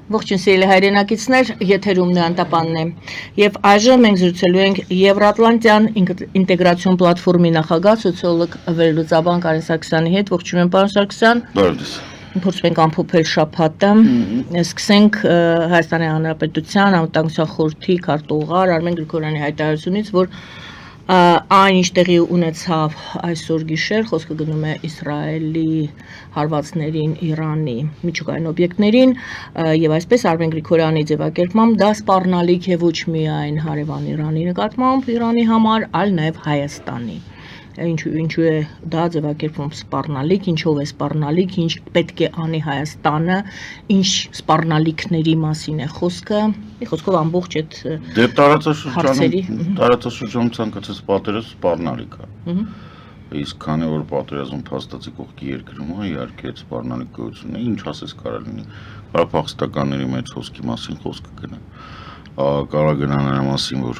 Ողջույն սիրելի հայրենակիցներ, եթերում Նանտապանն է։ Եվ այժմ մենք զրուցելու ենք Եվրատլանտյան ինտեգրացիոն պլատֆորմի նախագահ սոցիոլոգ վերլուծաբան Կարեն Սարգսյանի հետ։ Ողջույն պարոն Սարգսյան։ Բարև։ Փորձում ենք ամփոփել շաբաթը։ Սկսենք Հայաստանի Հանրապետության անվտանգության խորհրդի քարտուղար Արմեն Գրիգորյանի հայտարարությունից, որ այն ինչ տեղի ունեցավ այսօր գիշեր, խոսքը գնում է Իսրայելի հարվածներին, Իրանի միջուկային օբյեկտներին, եւ այսպես Արմեն Գրիգորյանի ձևակերպմամբ դա սպառնալիք է ոչ միայն հարևան Իրանի նկատմամբ Իրանի համար, այլ նաեւ Հայաստանի։ Ինչու է դա ձևակերպում սպառնալիք, ինչով է սպառնալիք, ինչ պետք է անի Հայաստանը, ինչ սպառնալիքների մասին է խոսքը, մի խոսքով ամբողջ այդ տարածաշրջանում ցանկացած պատերազմ սպառնալիք է։ Իսկ քանի որ պատերազմ փաստացի կողքի երկրում է, իհարկե այդ սպառնալիք գոյություն է, ինչ ասես կարող լինի։ Ղարաբաղստականների մեծ հոսքի մասին խոսքը գնա։ Կարող գնա նրա մասին, որ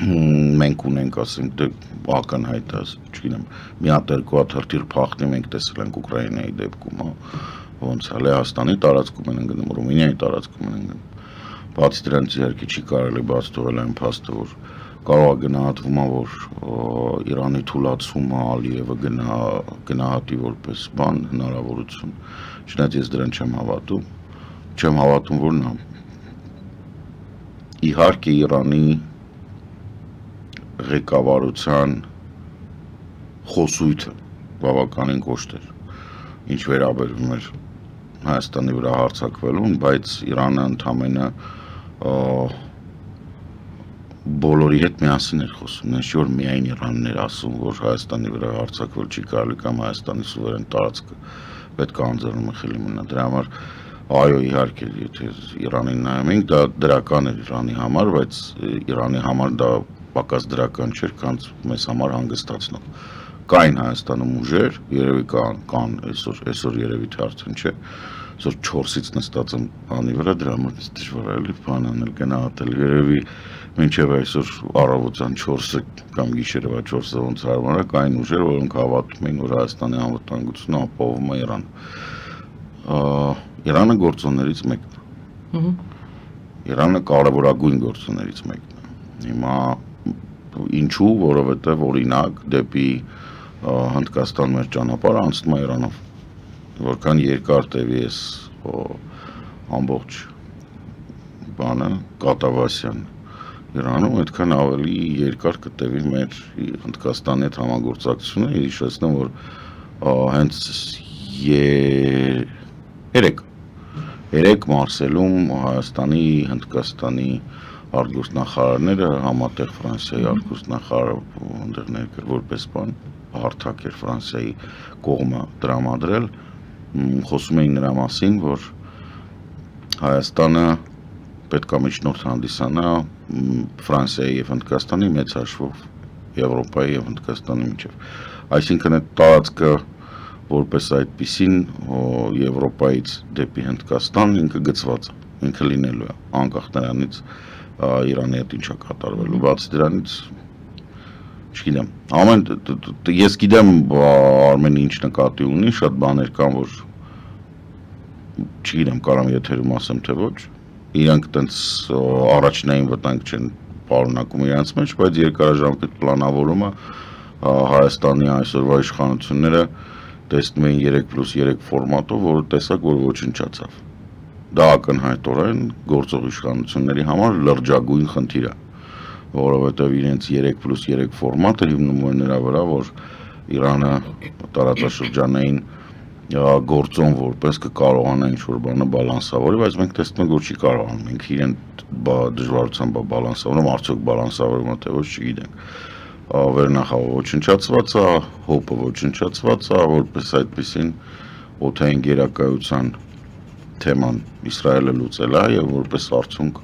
մենք ունենք, ասենք, դե ակնհայտ է, չգիտեմ, մի հատ երկու հատ հրթիռ փախնի մենք տեսել ենք Ուկրաինայի դեպքում, ոնց է Լեհաստանի տարածքում են ընկնում, Ռումինիայի տարածքում են ընկնում։ Բացի դրանից իհարկե չի կարելի բաց թողել այն փաստը, որ կարող է գնահատվում, որ Իրանի թուլացումը Ալիևը գնահատի որպես բան հնարավորություն, չնայած ես դրան չեմ հավատում, որ նա իհարկե Իրանի ղեկավարության խոսույթը բավականին կոշտ էր, ինչ վերաբերվում էր Հայաստանի վրա հարձակվելուն, բայց Իրանը ընդամենը բոլորի հետ միասին էր խոսում, նշի որ միայն Իրանն էր ասում, որ Հայաստանի վրա հարձակվել չի կարելի կամ Հայաստանի սուվերեն տարածքը պետք է անձեռնումը խելի մնա, դրա համար այո, իհարկե, եթե Իրանին նայում ենք, դա դրական էր Իրանի համար, բայց Իրանի համար դա պակաս դրական չէր, քանց մեզ համար հանգստացնող։ Կային Հայաստանում ուժեր, երևի կան այսօր երևի թե արդեն չէ, այսօր 4-ից նստած եմ բանի վրա, դրա համար դժվար է էլի բան անել, գնահատել, երևի մինչև այսօր առավոտյան 4-ը կամ գիշերվա 4-ը ոնց հարմար է, կային ուժեր, որոնք հավատում էին, որ Հայաստանի անվտանգությունը ապահովում է Իրանը գործոններից մեկն է։ Իրանը կարևորագույն գործոններից մեկն է։ Հիմա ինչու, որովհետև օրինակ դեպի Հնդկաստան մեր ճանապարհը անցնում է Իրանով, որքան երկար տևի էս ամբողջ բանը կատավասյան Իրանում, այդքան ավելի երկար կտևի մեր Հնդկաստանի հետ համագործակցությունը, հիշեցնեմ, որ հենց երեք Մարսելում Հայաստանի, Հնդկաստանի արտգործնախարարները համատեղ Ֆրանսիայի արտգործնախարարը այնտեղ ներկա որպես բան հարթակ էր Ֆրանսիայի կողմը տրամադրել, խոսում էին նրա մասին, որ Հայաստանը պետք է միջնորդ հանդիսանա Ֆրանսիայի եւ Հնդկաստանի մեծ հաշվով Եվրոպայի եւ Հնդկաստանի միջև։ Այսինքն այդ տարածքը որպես այդպիսին Եվրոպայից դեպի Հնդկաստան ինքը գծված է, ինքը լինելու է, անկախ նրանից Իրանի հետ ինչա կատարվելու, բացի դրանից չգիտեմ, ես գիտեմ Արմենը ինչ նկատի ունի, շատ բաներ կան, որ չգիտեմ, կարամ եթերում ասեմ թե ոչ, իրանք տենց առաջնային վտանգ չեն պարունակում իրանց մեջ, բայց երկարաժամկետ պլանավորումը Հայաստանի այսօրվա իշխանությունները տեսնում էին 3+3 ֆորմատով, որը տեսակ, որ ոչնչացավ։ Դա ակնհայտորեն գործող իշխանությունների համար լրջագույն խնդիր է, որովհետև իրենց 3+3 ֆորմատը հիմնում է նրա վրա, որ Իրանը տարածաշրջանային գործոն որպես կկարողանա ինչ-որ բանը բալանսավորել, բայց մենք տեսնում ենք, որ չի կարողանում, մենք իրեն դժվարությամբ բալանսավորում, արդյոք բալանսավորում է թե ոչ չգիտենք։ Վերնախավը ոչնչացված է, հոպը ոչնչացված է, որպես այդպիսին օդային գերակայության թեման Իսրայելը լուծել է եւ որպես արդյունք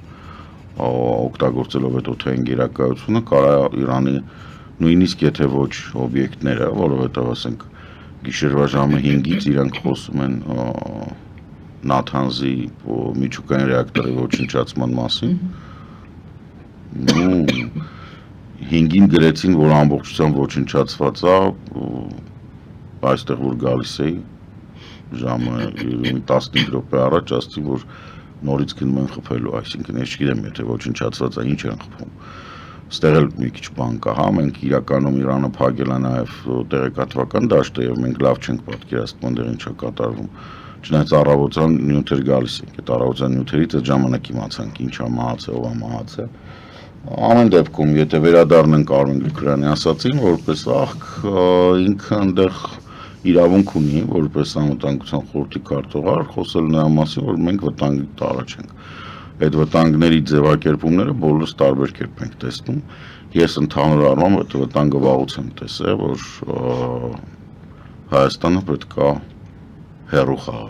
օգտագործելով այդ օդային գերակայությունը կարա Իրանի նույնիսկ եթե ոչ օբյեկտները, որովհետեւ ասենք գիշերվա ժամը 5-ից իրանք խոսում են Նաթանզի միջուկային ռեակտորի ոչնչացման մասին։ 5-ին գրեցին, որ ամբողջությամբ ոչնչացված է, այստեղ որ գալիս էի, ժամը 15 րոպե առաջ ասացին, որ նորից գնում են խփելու, այսինքն ես չգիտեմ, եթե ոչնչացված է, ինչ են խփում։ Ստեղ էլ մի քիչ բան կա, հա, մենք իրականում Իրանը փակել է նաև տեղեկատվական դաշտը եւ մենք լավ չենք պատկերացնում, դեռ ինչ է կատարվում։ Չնայած առավոտյան նյութեր գալիս են, այդ առավոտյան նյութերից այդ ժամանակ իմացանք ինչ է մահացել, ով է մահացել։ Ամեն դեպքում, եթե վերադառնանք Արմեն Գրիգորյանի ասացին, որպես աղք ինքը այնտեղ իրավունք ունի, որպես անվտանգության խորհրդի քարտուղար, խոսել նրա մասին, որ մենք վտանգի առաջ ենք։ Այդ վտանգների ձևակերպումները բոլորս տարբեր կերպ ենք տեսնում։ Ես ընդհանուր առմամբ այդ վտանգը վաղուց եմ տեսել, որ Հայաստանը պետք է հեռու խաղա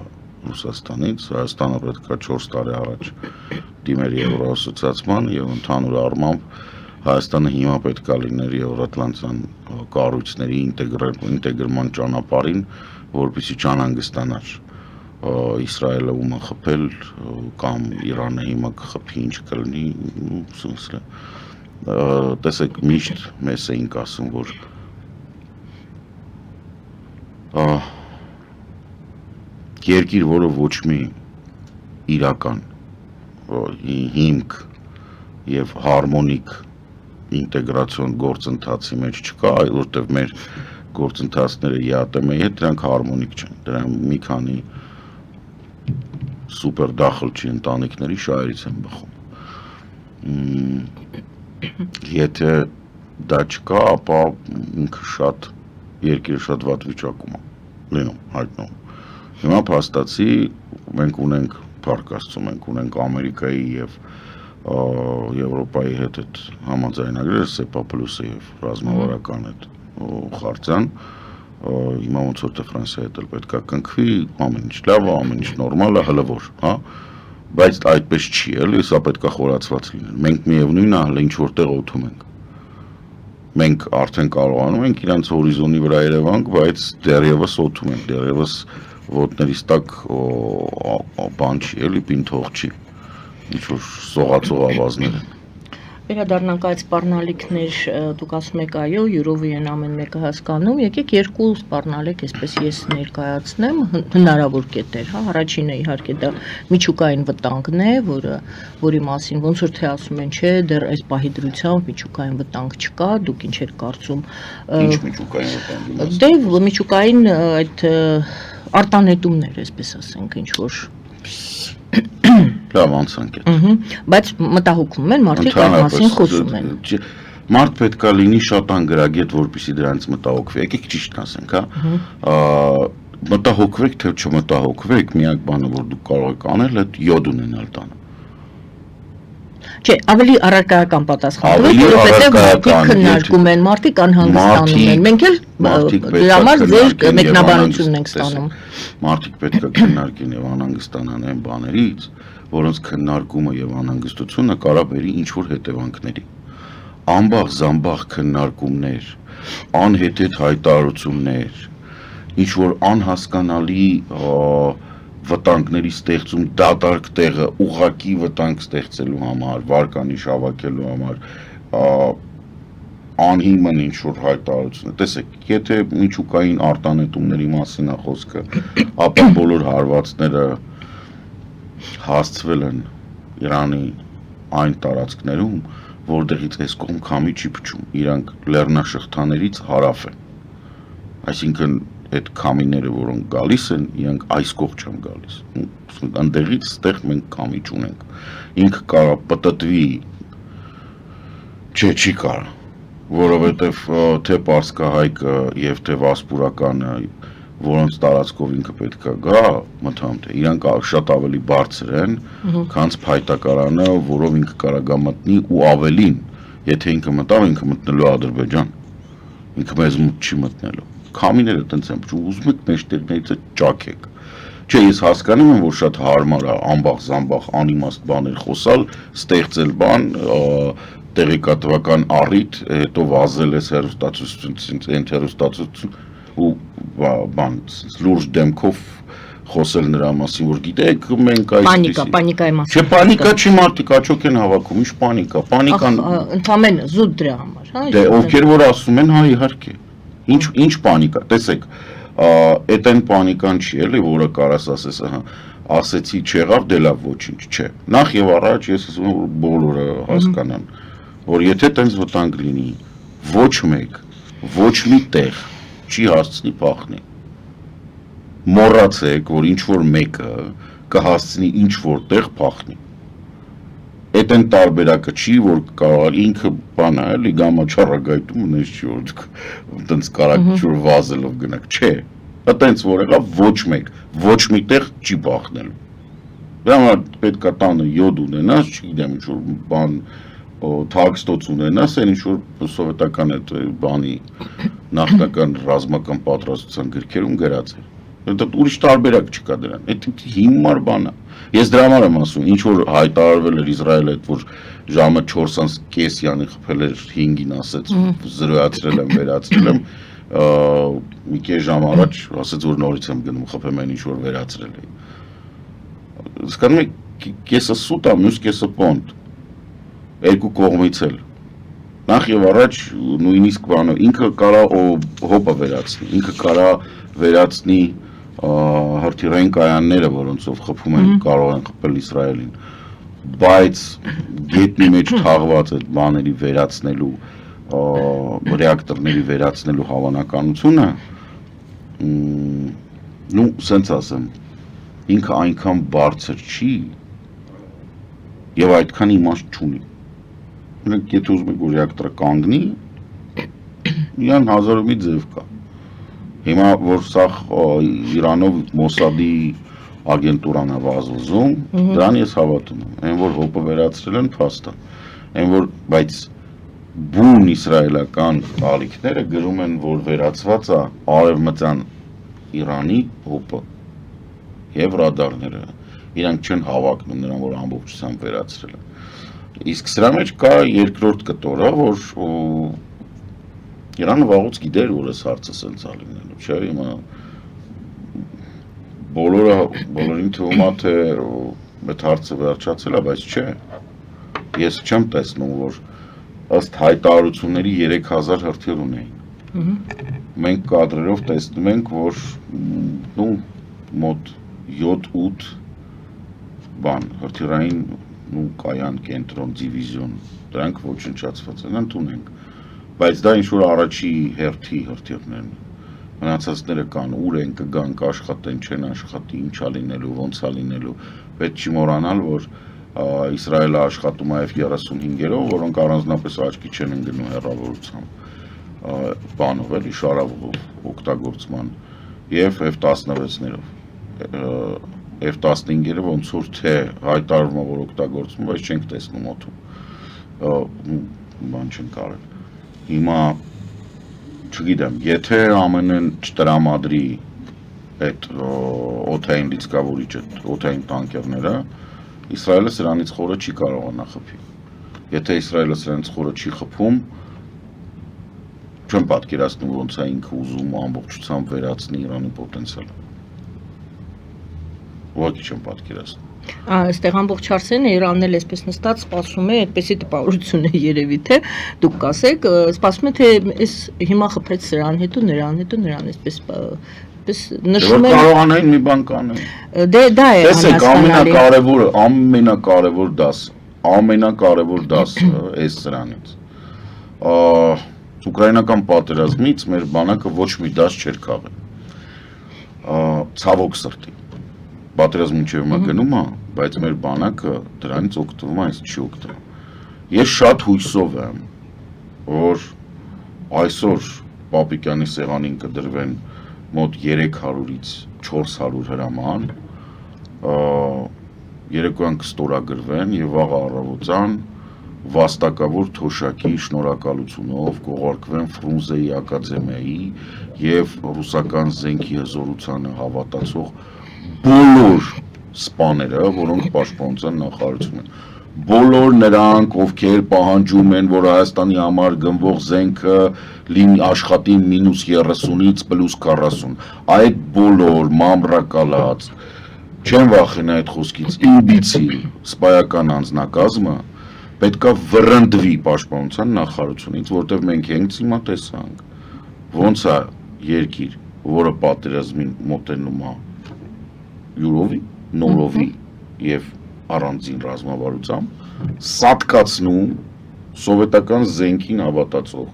Ռուսաստանից, Հայաստանը պետք է 4 տարի առաջ դիմեր Եվրոասոցիացման եւ ընդհանուր առմամբ Հայաստանը հիմա պետք է լիներ Եվրոատլանտյան կառույցների ինտեգրման ճանապարհին, որպեսզի չանհանգստանար Իսրայելը ում է խփել կամ Իրանը հիմա կխփի ինչ կլինի, սուսը։ Տեսեք, միշտ մեզ էինք ասում, որ երկիր, որը ոչ մի իրական հիմք եւ հարմոնիկ ինտեգրացիոն գործընթացի մեջ չկա, որտեղ մեր գործընթացները ԵԱՏՄ-ի հետ դրանք հարմոնիկ չեն։ Դրանք մի քանի սուպեր դախլչի ընտանիքների շահերից են բխում։ Եթե դա չկա, ապա ինքը շատ երկիրը շատ վատ վիճակում է լինում, հայտնում։ Հիմա փաստացի մենք ունենք Փառք Աստծո, մենք ունենք Ամերիկայի եւ Եվրոպայի հետ այդ համաձայնագրերը, SEPA Plus-ը եւ ռազմավարական այդ խարծան, հիմա ոնց որ Ֆրանսիայի հետ էլ պետք է կնքվի, ամեն ինչ լավ է, ամեն ինչ նորմալ է, հլվոր, հա, բայց այդպես չի, էլի, սա պետք է խորացված լինել։ Մենք միևնույնն է, հələ ինչ որտեղ օթում ենք։ Մենք արդեն կարողանում ենք իրանց հորիզոնի վրա երևանք, բայց դեռևս օթում ենք, դեռևս ոտներիս տակ բան չի, էլի պինթող չի, ինչ-որ սողացող ավազներ են։ Վերադառնանք այդ սպառնալիքներ, դուք ասում եք այո, յուրովի են ամեն մեկը հասկանում, եկեք երկու սպառնալիք, այսպես ես ներկայացնեմ, հնարավոր կետեր, հա, առաջինը իհարկե դա միջուկային վտանգն է, որի մասին ոնց որ թե ասում են, չէ, դեռ այս պահի դրությամբ միջուկային վտանգ չկա, դուք ինչ եք կարծում։ Ինչ միջուկային վտանգ։ Դե միջուկային այդ արտանետումներ, այսպես ասենք, ինչ որ լավ անցանք է։ Բայց մտահոգվում են, մարդիկ այդ մասին խոսում են։ Մարդ պետք է լինի շատ անգրագետ, որպեսզի դրանից մտահոգվի։ Եկեք ճիշտ ասենք, հա։ Մտահոգվեք, թե չմտահոգվեք, միակ բանը, որ դուք կարող եք անել, այդ յոդ ունենալ տանը։ Չէ, ավելի առարկայական պատասխան տվեք, որովհետև մարդիկ քննարկում են, մարդիկ անհանգստանում են։ Մենք էլ դրա համար ձեր մեկնաբանությունն ենք ստանում։ Մարդիկ պետք է քննարկեն եւ անհանգստանան այն բաներից, որոնց քննարկումը եւ անհանգստությունը կարող բերի ինչ-որ հետևանքների։ Ամբաղ-զամբաղ քննարկումներ, անհեթեթ հայտարարություններ, ինչ-որ անհասկանալի վտանգների ստեղծում դատարկ տեղը ուղղակի վտանգ ստեղծելու համար, վարկանիշ հավաքելու համար, անհիմն ինչ-որ հայտարարություն։ Տեսեք, եթե միջուկային արտանետումների մասին է խոսքը, ապա բոլոր հարվածները հասցվել են Իրանի այն տարածքներում, որտեղից այս կողմ քամի չի փչում, իրանք լեռնաշղթաներից հարավ են։ Այսինքն այդ քամիները, որոնք գալիս են, իրանք այս կողմ չեն գալիս։ Այնտեղից ստեղ մենք քամի չունենք։ Ինքը կարող պտտվի, չի կարող, որովհետև թե Պարսկահայկը եւ թե Վասպուրականը, որոնց տարածքով ինքը պետք է գա, մտամ թե իրանք շատ ավելի բարձր են, քան փայտակարանը, որով ինքը կարող գա մտնի ու ավելին, եթե ինքը մտավ, ինքը մտնելու Ադրբեջան։ Ինքը մեզ մոտ չի մտնելու։ Քամիները տենց են, ուզում եք մեջտեղներից ճաքեք։ Չէ, ես հասկանում եմ, որ շատ հարմար է ամբաղ-զամբաղ անիմաստ բաներ խոսալ, ստեղծել բան, տեղեկատվական առիթ, հետո վազել ես հեռուստացույց ու բան լուրջ դեմքով խոսել նրա մասին, որ գիտեք, մենք այս պանիկայի մասին։ Չէ, պանիկա չի, մարդիկ աչոք են հավաքում, ինչ պանիկա, պանիկան ընդամենը զուտ դրա համար, հա։ Դե ովքեր որ ասում են, հա իհարկե։ Ինչ պանիկա, տեսեք, Այդ այն պանիկան չի էլի, որը կարաս ասես, ասեցի չեղավ, դե լավ ոչինչ չէ։ Նախ եւ առաջ ես ասում եմ, որ բոլորը հասկանան, որ եթե տենց վտանգ լինի, ոչ մեկ, ոչ մի տեղ չի հասցնի փախնի։ Մոռացեք, որ ինչ որ մեկը կհասցնի ինչ որ տեղ փախնի։ Այդ այն տարբերակը չի, որ կարող ինքը բան է, էլի գամա չառագայթում ունես չի, որ տենց կարակ չոր վազելով գնաք, չէ։ Այտենց որ եղավ ոչ մեկ, ոչ մի տեղ չի փախնելու։ Դրա համար պետք է տանը յոդ ունենաս, չգիտեմ ինչ որ բան թաքստոց ունենաս, այն ինչ որ սովետական այդ բանի նախնական ռազմական պատրաստության գրքերում գրած է։ Դա ուրիշ տարբերակ չկա դրան։ Այդ հիմար բան է։ Ես դրա համար եմ ասում, ինչ որ հայտարարվել էր Իսրայելը, այդ որ ժամը 4:30 յանի խփել էր 5-ին ասեց, զրոյացրել եմ, վերացրել եմ, մի քիչ ժամ առաջ ասեց որ նորից եմ գնում խփեմ այն ինչ որ վերացրել էի։ Հասկանում եք, կեսը սուտ է, մյուս կեսը պոնտ։ Երկու կողմից էլ։ Նախ եւ առաջ նույնիսկ բանը ինքը կարա հոպը վերացնի, ինքը կարա վերացնի հրթիռային կայանները, որոնցով խփում են, կարող են խփել Իսրայելին, բայց գետնի մեջ թաղված այդ բաների վերացնելու, ռեակտորների վերացնելու հավանականությունը, նու սենց ասեմ, ինքը այնքան բարձր չի եւ այդքան իմաստ չունի։ Եթե ուզում եք որ ռեակտորը կանգնի, իրան հազարումի ձև կա։ Հիմա որ սա Իրանով Մոսադի ագենտուրան է վազվզում, դրան ես հավատում եմ, այն որ հոպը վերացրել են փաստ է, այն որ բայց բուն իսրայելական ալիքները գրում են, որ վերացված է արևմտյան Իրանի հոպը եւ ռադարները, իրանք չեն հավակնում նրան, որ ամբողջությամբ վերացրել են։ Իսկ սրա մեջ կա երկրորդ կտորը, որ Իրանը վաղուց գիտեր, որ այս հարցը սենց է լինելու, չէ՞, հիմա բոլորին թվում է, թե այդ հարցը վերջացել է, բայց չէ։ Ես չեմ տեսնում, որ ըստ հայտարարությունների 3000 հրթիռ ունեին։ Մենք կադրերով տեսնում ենք, որ մոտ 7-8 բան, հրթիռային կայան, կենտրոն, դիվիզիոն, դրանք ոչնչացված են, ընդունենք, բայց դա ինչ-որ առաջի հերթի հրթիռներն են, մնացածները կան, ուր են կգան, կաշխատեն, չեն աշխատի, ինչ ա լինելու, ոնց ա լինելու, պետք չի մոռանալ, որ Իսրայելը աշխատում է F-35-երով, որոնք առանձնապես աչքի չեն ընկնում հեռավորությամբ, բանով էլի, շարավով օգտագործման, և F-16-ներով, F-15-երը ոնց որ թե հայտարարվում է, որ օգտագործվում, բայց չենք տեսնում օդում, բան չենք արել։ Հիմա, չգիտեմ, եթե ԱՄՆ-ն չտրամադրի այդ օդային լիցքավորիչը, օդային տանկերները, Իսրայելը սրանից խորը չի կարողանա խփի։ Եթե Իսրայելը սրանից խորը չի խփում, չեմ պատկերացնում ոնց է ինքը ուզում ամբողջությամբ վերացնի Իրանի պոտենցիալը։ Ուղղակի չեմ պատկերացնում։ Այստեղ ամբողջ հարցերն Իրանն էլ այսպես նստած սպասում է, այդպեսի տպավորություն է երևի, թե դուք կասեք, սպասում է, թե այս հիմա խփեց սրան հետո նրան, այսպես նշում են կարողանային մի բան կանեն։ Դե դա է տեսեք, ամենակարևոր դասը այս սրանից։ Ուկրաինական պատերազմից մեր բանակը ոչ մի դաս չէր քաղել։ Ցավոք սրտի։ Պատերազմը չէ հիմա գնում է, բայց մեր բանակը դրանից օգտվում է, այս չի օգտվում։ Ես շատ հույսով եմ, որ այսօր Պապիկյանի սեղանին կդրվեն մոտ 300-ից 400 հրաման, երեկոյան կստորագրվեն եւ վաղ առավոտյան վաստակավոր թոշակի շնորհակալությունով կողարկվեն Ֆրունզեի ակադեմիայի եւ ռուսական զենքի հզորությանը հավատացող բոլոր սպաները, որոնք պաշտպանության նախարարություն են, բոլոր նրանք, ովքեր պահանջում են, որ Հայաստանի համար գնվող զենքը աշխատի -30-ից +40, այդ բոլոր մամրակալած, չեն վախենա այդ խոսքից, իմբիցի սպայական անձնակազմը պետքա վռնդվի պաշտպանության նախարարությունից, որտեղ մենք հենց հիմա տեսանք, ոնց է երկիր որը պատերազմին մոտենում է յուրովի, նորովի եւ առանձին ռազմավարությամբ, սատկացնում սովետական զենքին հավատացող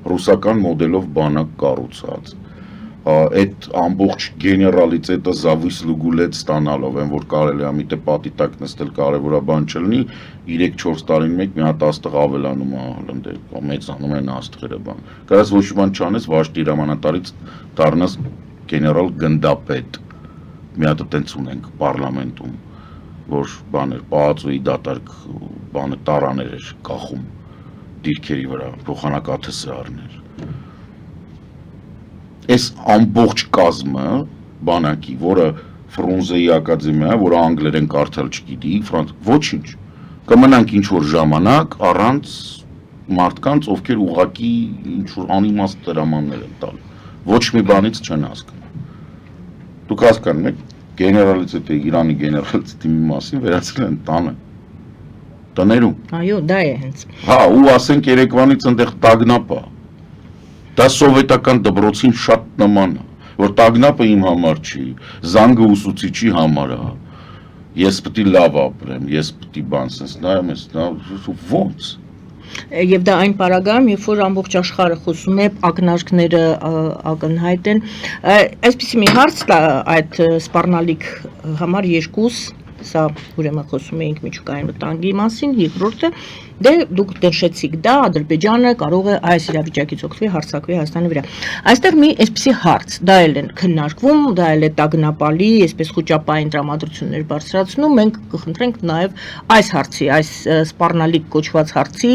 ռուսական մոդելով բանակ կառուցած, այդ ամբողջ գեներալիտետը զավիս լուգուլետ ստանալով են, որ կարելի է միտը պատի տակ նստել կարևորաբան չլինի, 3-4 տարին մեկ մի հատ աստղ ավելանում է հլնդել, մեծանում են աստղերը բան։ Կարաս ոչ մի բան չանես, Վաշտի հրամանատարից դառնաս գեներալ գնդապետ։ Մի հատ տենց ունենք պարլամենտում, որ բաներ, պահածոյի դատարկ բանը տարաներ էր կախում դիրքերի վրա, փոխանակաթը սարներ։ Այս ամբողջ կազմը բանակի, որը Ֆրունզեի ակադեմիա, որը անգլերեն կարդալ չգիտի, ոչինչ, կմնանք ինչ-որ ժամանակ առանց մարդկանց, ովքեր ուղղակի ինչ-որ անիմաստ դրամաններ են տալ, ոչ մի բանից չեն հասկանում։ Դուք հասկանում եք, գեներալիտետի, Իրանի գեներալիտետի մի մասին վերացրել են տանը, տներում։ Այո, դա է հենց։ Հա, ու ասենք երեկվանից ընդեղ տագնապ է։ Դա սովետական դպրոցին շատ նման է, որ տագնապը իմ համար չի, զանգը ուսուցիչի համար է, ես պետք է լավ ապրեմ, ես պետք է բան sense նայում ես, ոնց։ Եվ դա այն պարագայում, երբ որ ամբողջ աշխարհը խոսում է, ակնարկները ակնհայտ են, այսպեսի մի հարց կա այդ սպառնալիք համար երկուս, սա ուրեմն խոսում էինք միջուկային վտանգի մասին, երկրորդը դե դուք նշեցիք դա Ադրբեջանը կարող է այս իրավիճակից օգտվել հարձակվի Հայաստանի վրա։ Այստեղ մի այսպեսի հարց, դա էլ են քննարկվում, դա էլ է տագնապալի, այսպես խոճապային տրամադրություններ բարձրացնում, մենք կխնդրենք նաև այս հարցի, այս սպառնալիք կոչված հարցի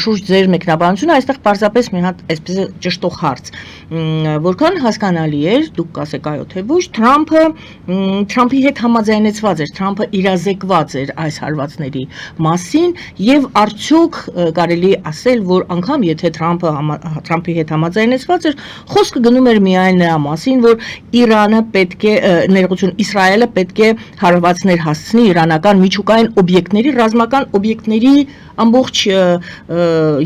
շուրջ ձեր մեկնաբանությունը, այստեղ պարզապես մի հատ այսպես ճշտող հարց, որքան հասկանալի էր, դուք կասեք այո թե ոչ, Թրամփի հետ համաձայնեցված էր, Թրամփը իրազեկված էր այս հարվածների մասին եւ արդյոք կարելի ասել, որ անգամ եթե Թրամփի հետ համաձայնեցված էր, խոսքը գնում էր միայն նրա մասին, որ Իրանը պետք է, ներողություն, Իսրայելը պետք է հարվածներ հասցնի իրանական միջուկային օբյեկտների, ռազմական օբյեկտների ամբողջ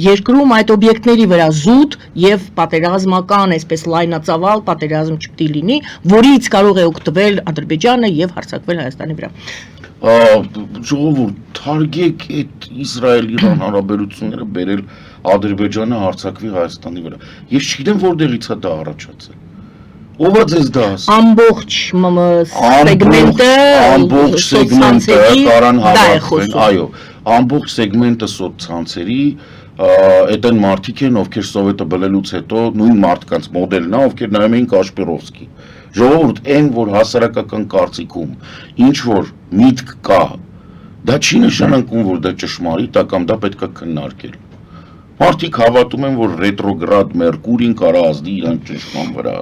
երկրում այդ օբյեկտների վրա զուտ եւ պատերազմական, այսպես լայնածավալ պատերազմ չպետք է լինի, որից կարող է օգտվել Ադրբեջանը եւ հարձակվել Հայաստանի վրա։ Ժողովուրդ, թարգեք այդ Իսրայել-Իրան հարաբերությունները բերել Ադրբեջանը հարձակվի Հայաստանի վրա։ Ես չգիտեմ որտեղից է դա առաջացել։ Ով է ձեզ դա ասել։ Ամբողջ սեգմենտը կարան հավաքվեն, այո, ամբողջ սեգմենտը սոցցանցերի այդ են մարդիկ են, ովքեր սովետը բլելուց հետո նույն մարդկանց մոդելն է, ովքեր նայում էին Կաշպիրովսկի։ Ժողովուրդ, այն որ հասարակական կարծիքում ինչ որ միտք կա, դա չի նշանակում, որ դա ճշմարիտ է կամ դա պետք է քննարկել։ Մարդիկ հավատում են, որ ռետրոգրադ Մերկուրին կարա ազդի իրան ճնշման վրա։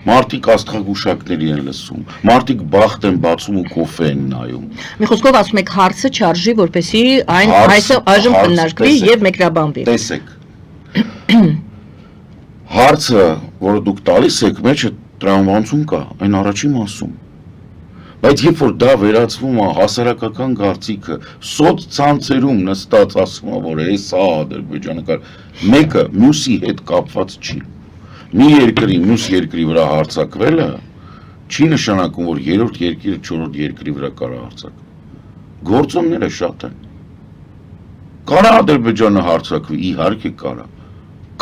Մարդիկ աստղագուշակների են լսում, մարդիկ բախտ են բացում ու կոֆե են նայում։ Մի խոսքով ասում եք հարցը չարժի, որպեսզի այն այժմ քննարկվի եւ մեկնաբանվի։ Տեսեք։ Հարցը, որը դուք տալիս եք, մեջը տրամաբանություն կա, այն առաջի մասում։ Բայց երբ որ դա վերածվում է հասարակական կարծիքը, սոցցանցերում նստած ասում է, որ հեսա Ադրբեջանը կար, մեկը մյուսի հետ կապված չի։ Մի երկրի մյուս երկրի վրա հարձակվելը չի նշանակում, որ երրորդ երկիրը չորրորդ երկրի վրա կարա հարձակվի։ Գործոնները շատ են։ Կարա Ադրբեջանը հարձակվի, իհարկե կարա։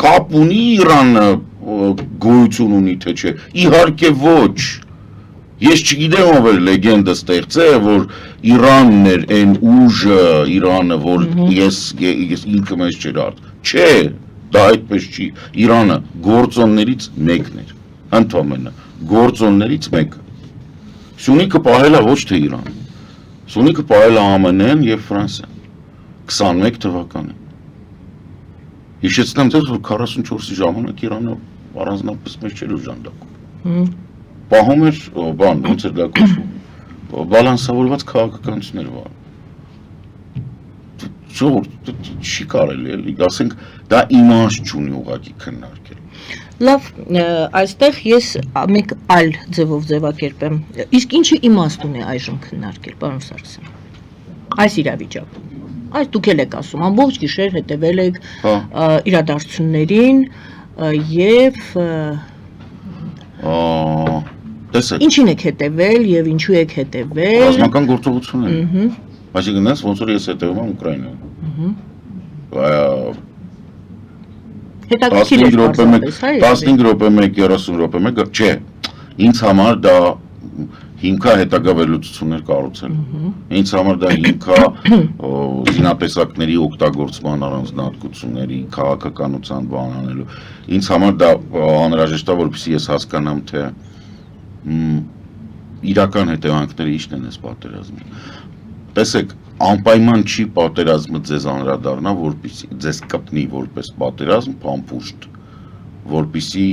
Կապ ունի Իրանը գոյություն ունի թե չէ, իհարկե ոչ։ Ես չգիտեմ ով էր լեգենդը ստեղծել, որ Իրանն էր այն ուժը, Իրանը, որ ես ինքը մեզ չէր արդ։ Չէ, դա այդպես չի։ Իրանը գործոններից մեկն էր, ընդամենը, գործոններից մեկը։ Սյունիքը պահել է ոչ թե Իրանը, Սյունիքը պահել է ԱՄՆ-ն և Ֆրանսիան, 21 թվականին։ Հիշեցնեմ ձեզ, որ 44-ի ժամանակ Իրանը առանձնապես մեզ չէր օժանդակում։ Պահում էր, ոնց էր դա կոչվում, բալանսավորված քաղաքականություններ վար։ Ժողովուրդ, չի կարելի էլի, ասենք դա իմաստ չունի ուղղակի քննարկել։ Լավ, այստեղ ես մեկ այլ ձևով ձևակերպեմ։ Իսկ ինչի իմաստ ունի այժմ քննարկել, պարոն Սարգսյան։ Այս իրավիճակում։ Այս դուք էլ եք ասում, ամբողջ գիշեր հետևել եք իրադարձություններին եւ Տեսեք, Ինչին եք հետևել եւ ինչու եք հետևել։ ռազմական գործողություններ։ Այսինքն ես ոնց որ ես հետևում եմ Ուկրաինայում։ Հետաքրքիր է 15 րոպե 1, 30 րոպե 1, չէ, ինձ համար դա հիմքա հետագա վերլուծություններ կառուցել։ Ինձ համար դա հիմքա զինատեսակների օգտագործման առանձնահատկությունների, քաղաքականության բան անելու։ Ինձ համար դա անհրաժեշտ է, որպեսզի ես հասկանամ, թե իրական հետևանքները ինչն են այս պատերազմի։ Տեսեք, անպայման չի պատերազմը ձեզ անդրադառնա, որպեսզի ձեզ կպնի որպես պատերազմ, փամփուշտ, որպեսզի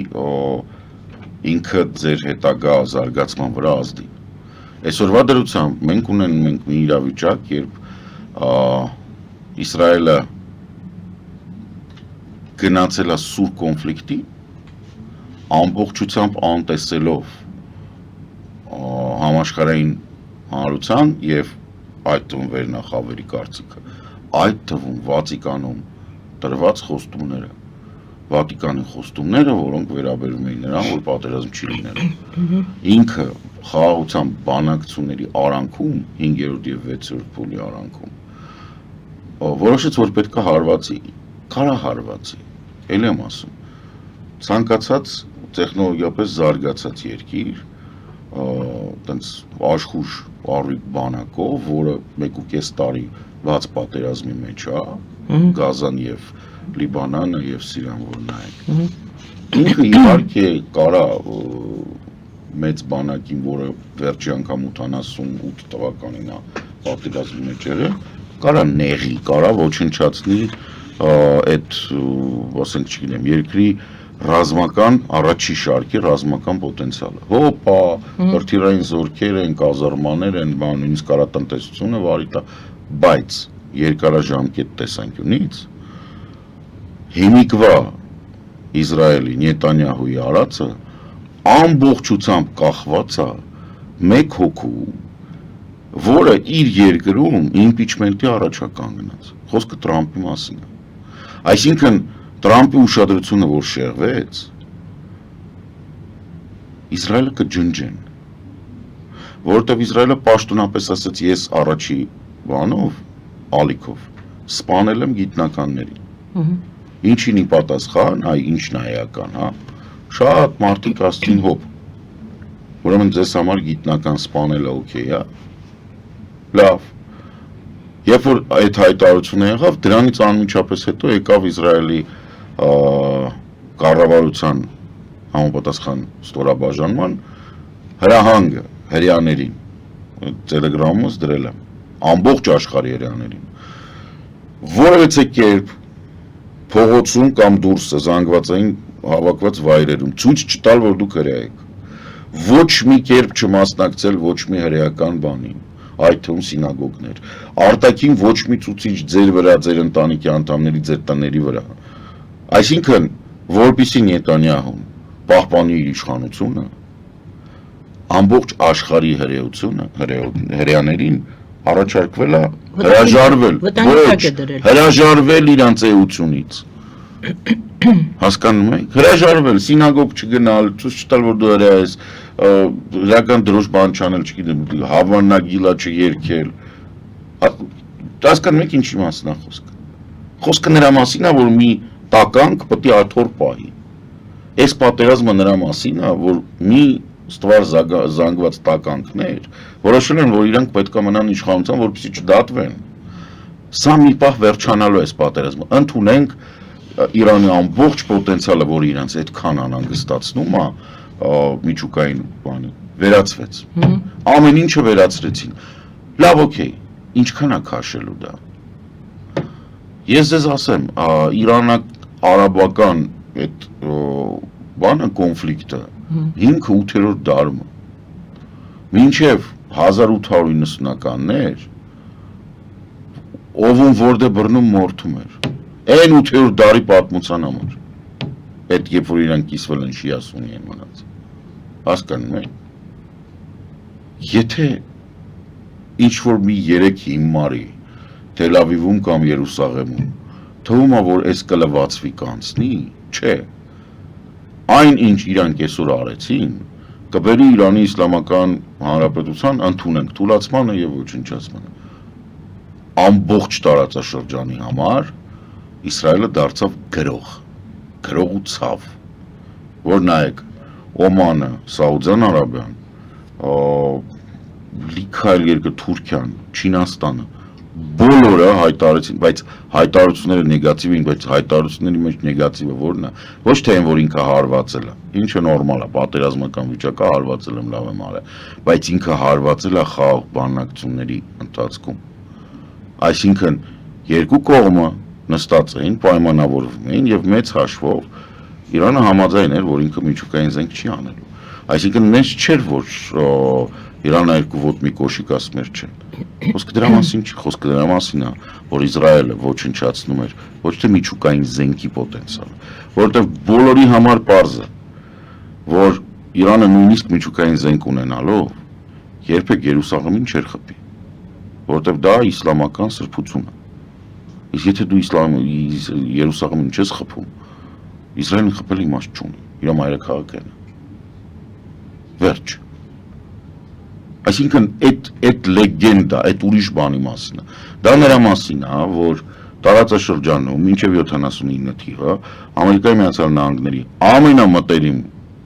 ինքը ձեր հետագա զարգացման վրա ազդի։ Այսօրվա դրությամբ մենք ունենք մի իրավիճակ, երբ Իսրայելը գնացել է սուր կոնֆլիկտի, ամբողջությամբ անտեսելով համաշխարհային հանրության եւ այդ թվում վերնախավերի կարծիքը, այդ թվում Վատիկանում տրված խոստումները, Վատիկանի խոստումները, որոնք վերաբերում էին նրան, որ պատերազմ չի լինելու։ Ինքը խաղաղության բանակցությունների արանքում 5-րդ եւ 6-րդ փուլի արանքում որոշեց, որ պետք է հարվածի, կարա հարվածի, ել եմ ասում, ցանկացած տեխնոլոգիապես զարգացած երկիր, տենց աշխուժ առիթ բանակով, որը 1.5 տարի բաց պատերազմի մեջ է, Գազան եւ Լիբանանը եւ Սիրիան, որ նայեք։ Ինքը իհարկե կարա մեծ բանակին, որը վերջի անգամ 88 թվականին է պատերազմի մեջ եղել, կարա նեղի, կարա ոչնչացնի այդ, ասենք, չգիտեմ, երկրի ռազմական առաջի շարքի ռազմական պոտենցիալը։ Հոպա, հրթիռային զորքեր են, կազարմաներ են, նույնիսկ կարա տնտեսությունը վարի տա, բայց երկարաժամկետ տեսանկյունից հիմիկվա Իսրայելի Նետանյահուի արածը ամբողջությամբ կախված է մեկ հոգու, որը իր երկրում իմպիչմենտի առաջ է կանգնած։ Խոսքը Տրամփի մասին է։ Այսինքն Տրամփի ուշադրությունը, որ շեղվեց, Իսրայելը կջնջեն, որովհետև Իսրայելը պաշտոնապես ասաց, ես առաջի բանով, ալիքով, սպանել եմ գիտնականներին։ Ինչին ի պատասխան, այ ինչն է էական, հա, շատ մարդիկ ասցին հոպ, ուրեմն ձեզ համար գիտնական սպանելը օքեյ է, լավ, երբ որ այդ հայտարարությունը եղավ, դրանից անմիջապես հետո եկավ Իսրայելի կառավարության համապատասխան ստորաբաժանման հրահանգը հրեաներին, Տելեգրամից դրել եմ, ամբողջ աշխարհի հրեաներին, որևէ կերպ փողոցում կամ դուրսը զանգվածային հավաքված վայրերում ցույց չտալ, որ դուք հրեա եք, ոչ մի կերպ չմասնակցել ոչ մի հրեական բանի, այդ թվում սինագոգներ, արտաքին ոչ մի ցուցիչ ձեր վրա, ձեր ընտանիքի անդամների, ձեր տների վրա, այսինքն, որպեսզի Նետանյահուն պահպանի իր իշխանությունը, ամբողջ աշխարհի հրեությունը, հրեաներին առաջարկվել է հրաժարվել իրանց էությունից, հասկանում եք, հրաժարվել, սինագոգ չգնալ, ցույց չտալ, որ դու հրեա ես, իրական դրոշ բան չանել, չգիտեմ, հավանագիլա չերքել, հասկանում եք ինչի մասին է խոսքը, խոսքը նրա մասին է, որ մի տականք պետք է աթոռ պահի, այս պատերազմը նրա մասին է, որ մի ստվար զանգված տականքներ, որոշել են, որ իրանք պետք է մնան իշխանության, որպեսզի չդատվեն։ Սա մի պահ վերջանալու է այս պատերազմը։ Ընդունենք Իրանի ամբողջ պոտենցիալը, որ իրանց այդքան անհանգստացնում է, միջուկային բանը, վերացվեց։ Ամեն ինչը վերացրեցին։ Լավ, օքեյ, ինչքան է քաշելու դա։ Ես ձեզ ասեմ, Իրան-արաբական այդ բանը կոնֆլիկտը հիմքը 8-րդ դարում մինչև 1890-ականներ ով որտե բռնում մորթում էր այն 8-րդ դարի պատմության համար այդ երբ որ իրանք կիսվել են շիա-սունի են մնաց հասկանում եք եթե ինչ-որ մի 3 հիմարի Թել Ավիվում կամ Երուսաղեմում թվում է որ այս կլվացվի կանցնի չէ այն ինչ իրանք այսօր արեցին, կբերի Իրանի Իսլամական Հանրապետության ընդունենք թուլացմանը եւ ոչնչացմանը։ Ամբողջ տարածաշրջանի համար Իսրայելը դարձավ գրող ու ցավ, որ նայեք Օմանը, Սաուդյան Արաբիան, լիքայլ երկրը Թուրքիան, Չինաստանը, բոլորը հայտարարեցին, բայց հայտարարությունները նեգատիվ են, բայց հայտարարությունների մեջ նեգատիվը որն է, ոչ թե այն, որ ինքը հարվածել է, ինչը նորմալ է, պատերազմական վիճակը հարվածել եմ, լավ եմ արել, բայց ինքը հարվածել է խաղաղ բանակցությունների ընթացքում։ Այսինքն երկու կողմը նստած էին, պայմանավորվում էին եւ մեծ հաշվով Իրանը համաձայն էր, որ ինքը միջուկային զենք չի անելու։ Այսինքն նենց չէր, որ Իրանը երկու ոտ մի կոշիկ ասմեր չեն։ Խոսքը դրա մասին չի, խոսքը դրա մասին է, որ Իսրայելը ոչնչացնում էր ոչ թե միջուկային զենքի պոտենցիալը, որովհետև բոլորի համար պարզ է, որ Իրանը նույնիսկ միջուկային զենք ունենալով երբեք Երուսաղեմին չէր խփի, որովհետև դա իսլամական սրբություն է։ Իսկ եթե դու Երուսաղեմին չես խփում, Իսրայելն խփել իմաստ չունի, իր մայրաքաղաքն է։ Վերջ։ Այսինքն այդ լեգենդա, այդ ուրիշ բանի մասին է։ Դա նրա մասին է, որ տարածաշրջանում մինչև 79 թիվը Ամերիկայի Միացյալ Նահանգների ամենամտերիմ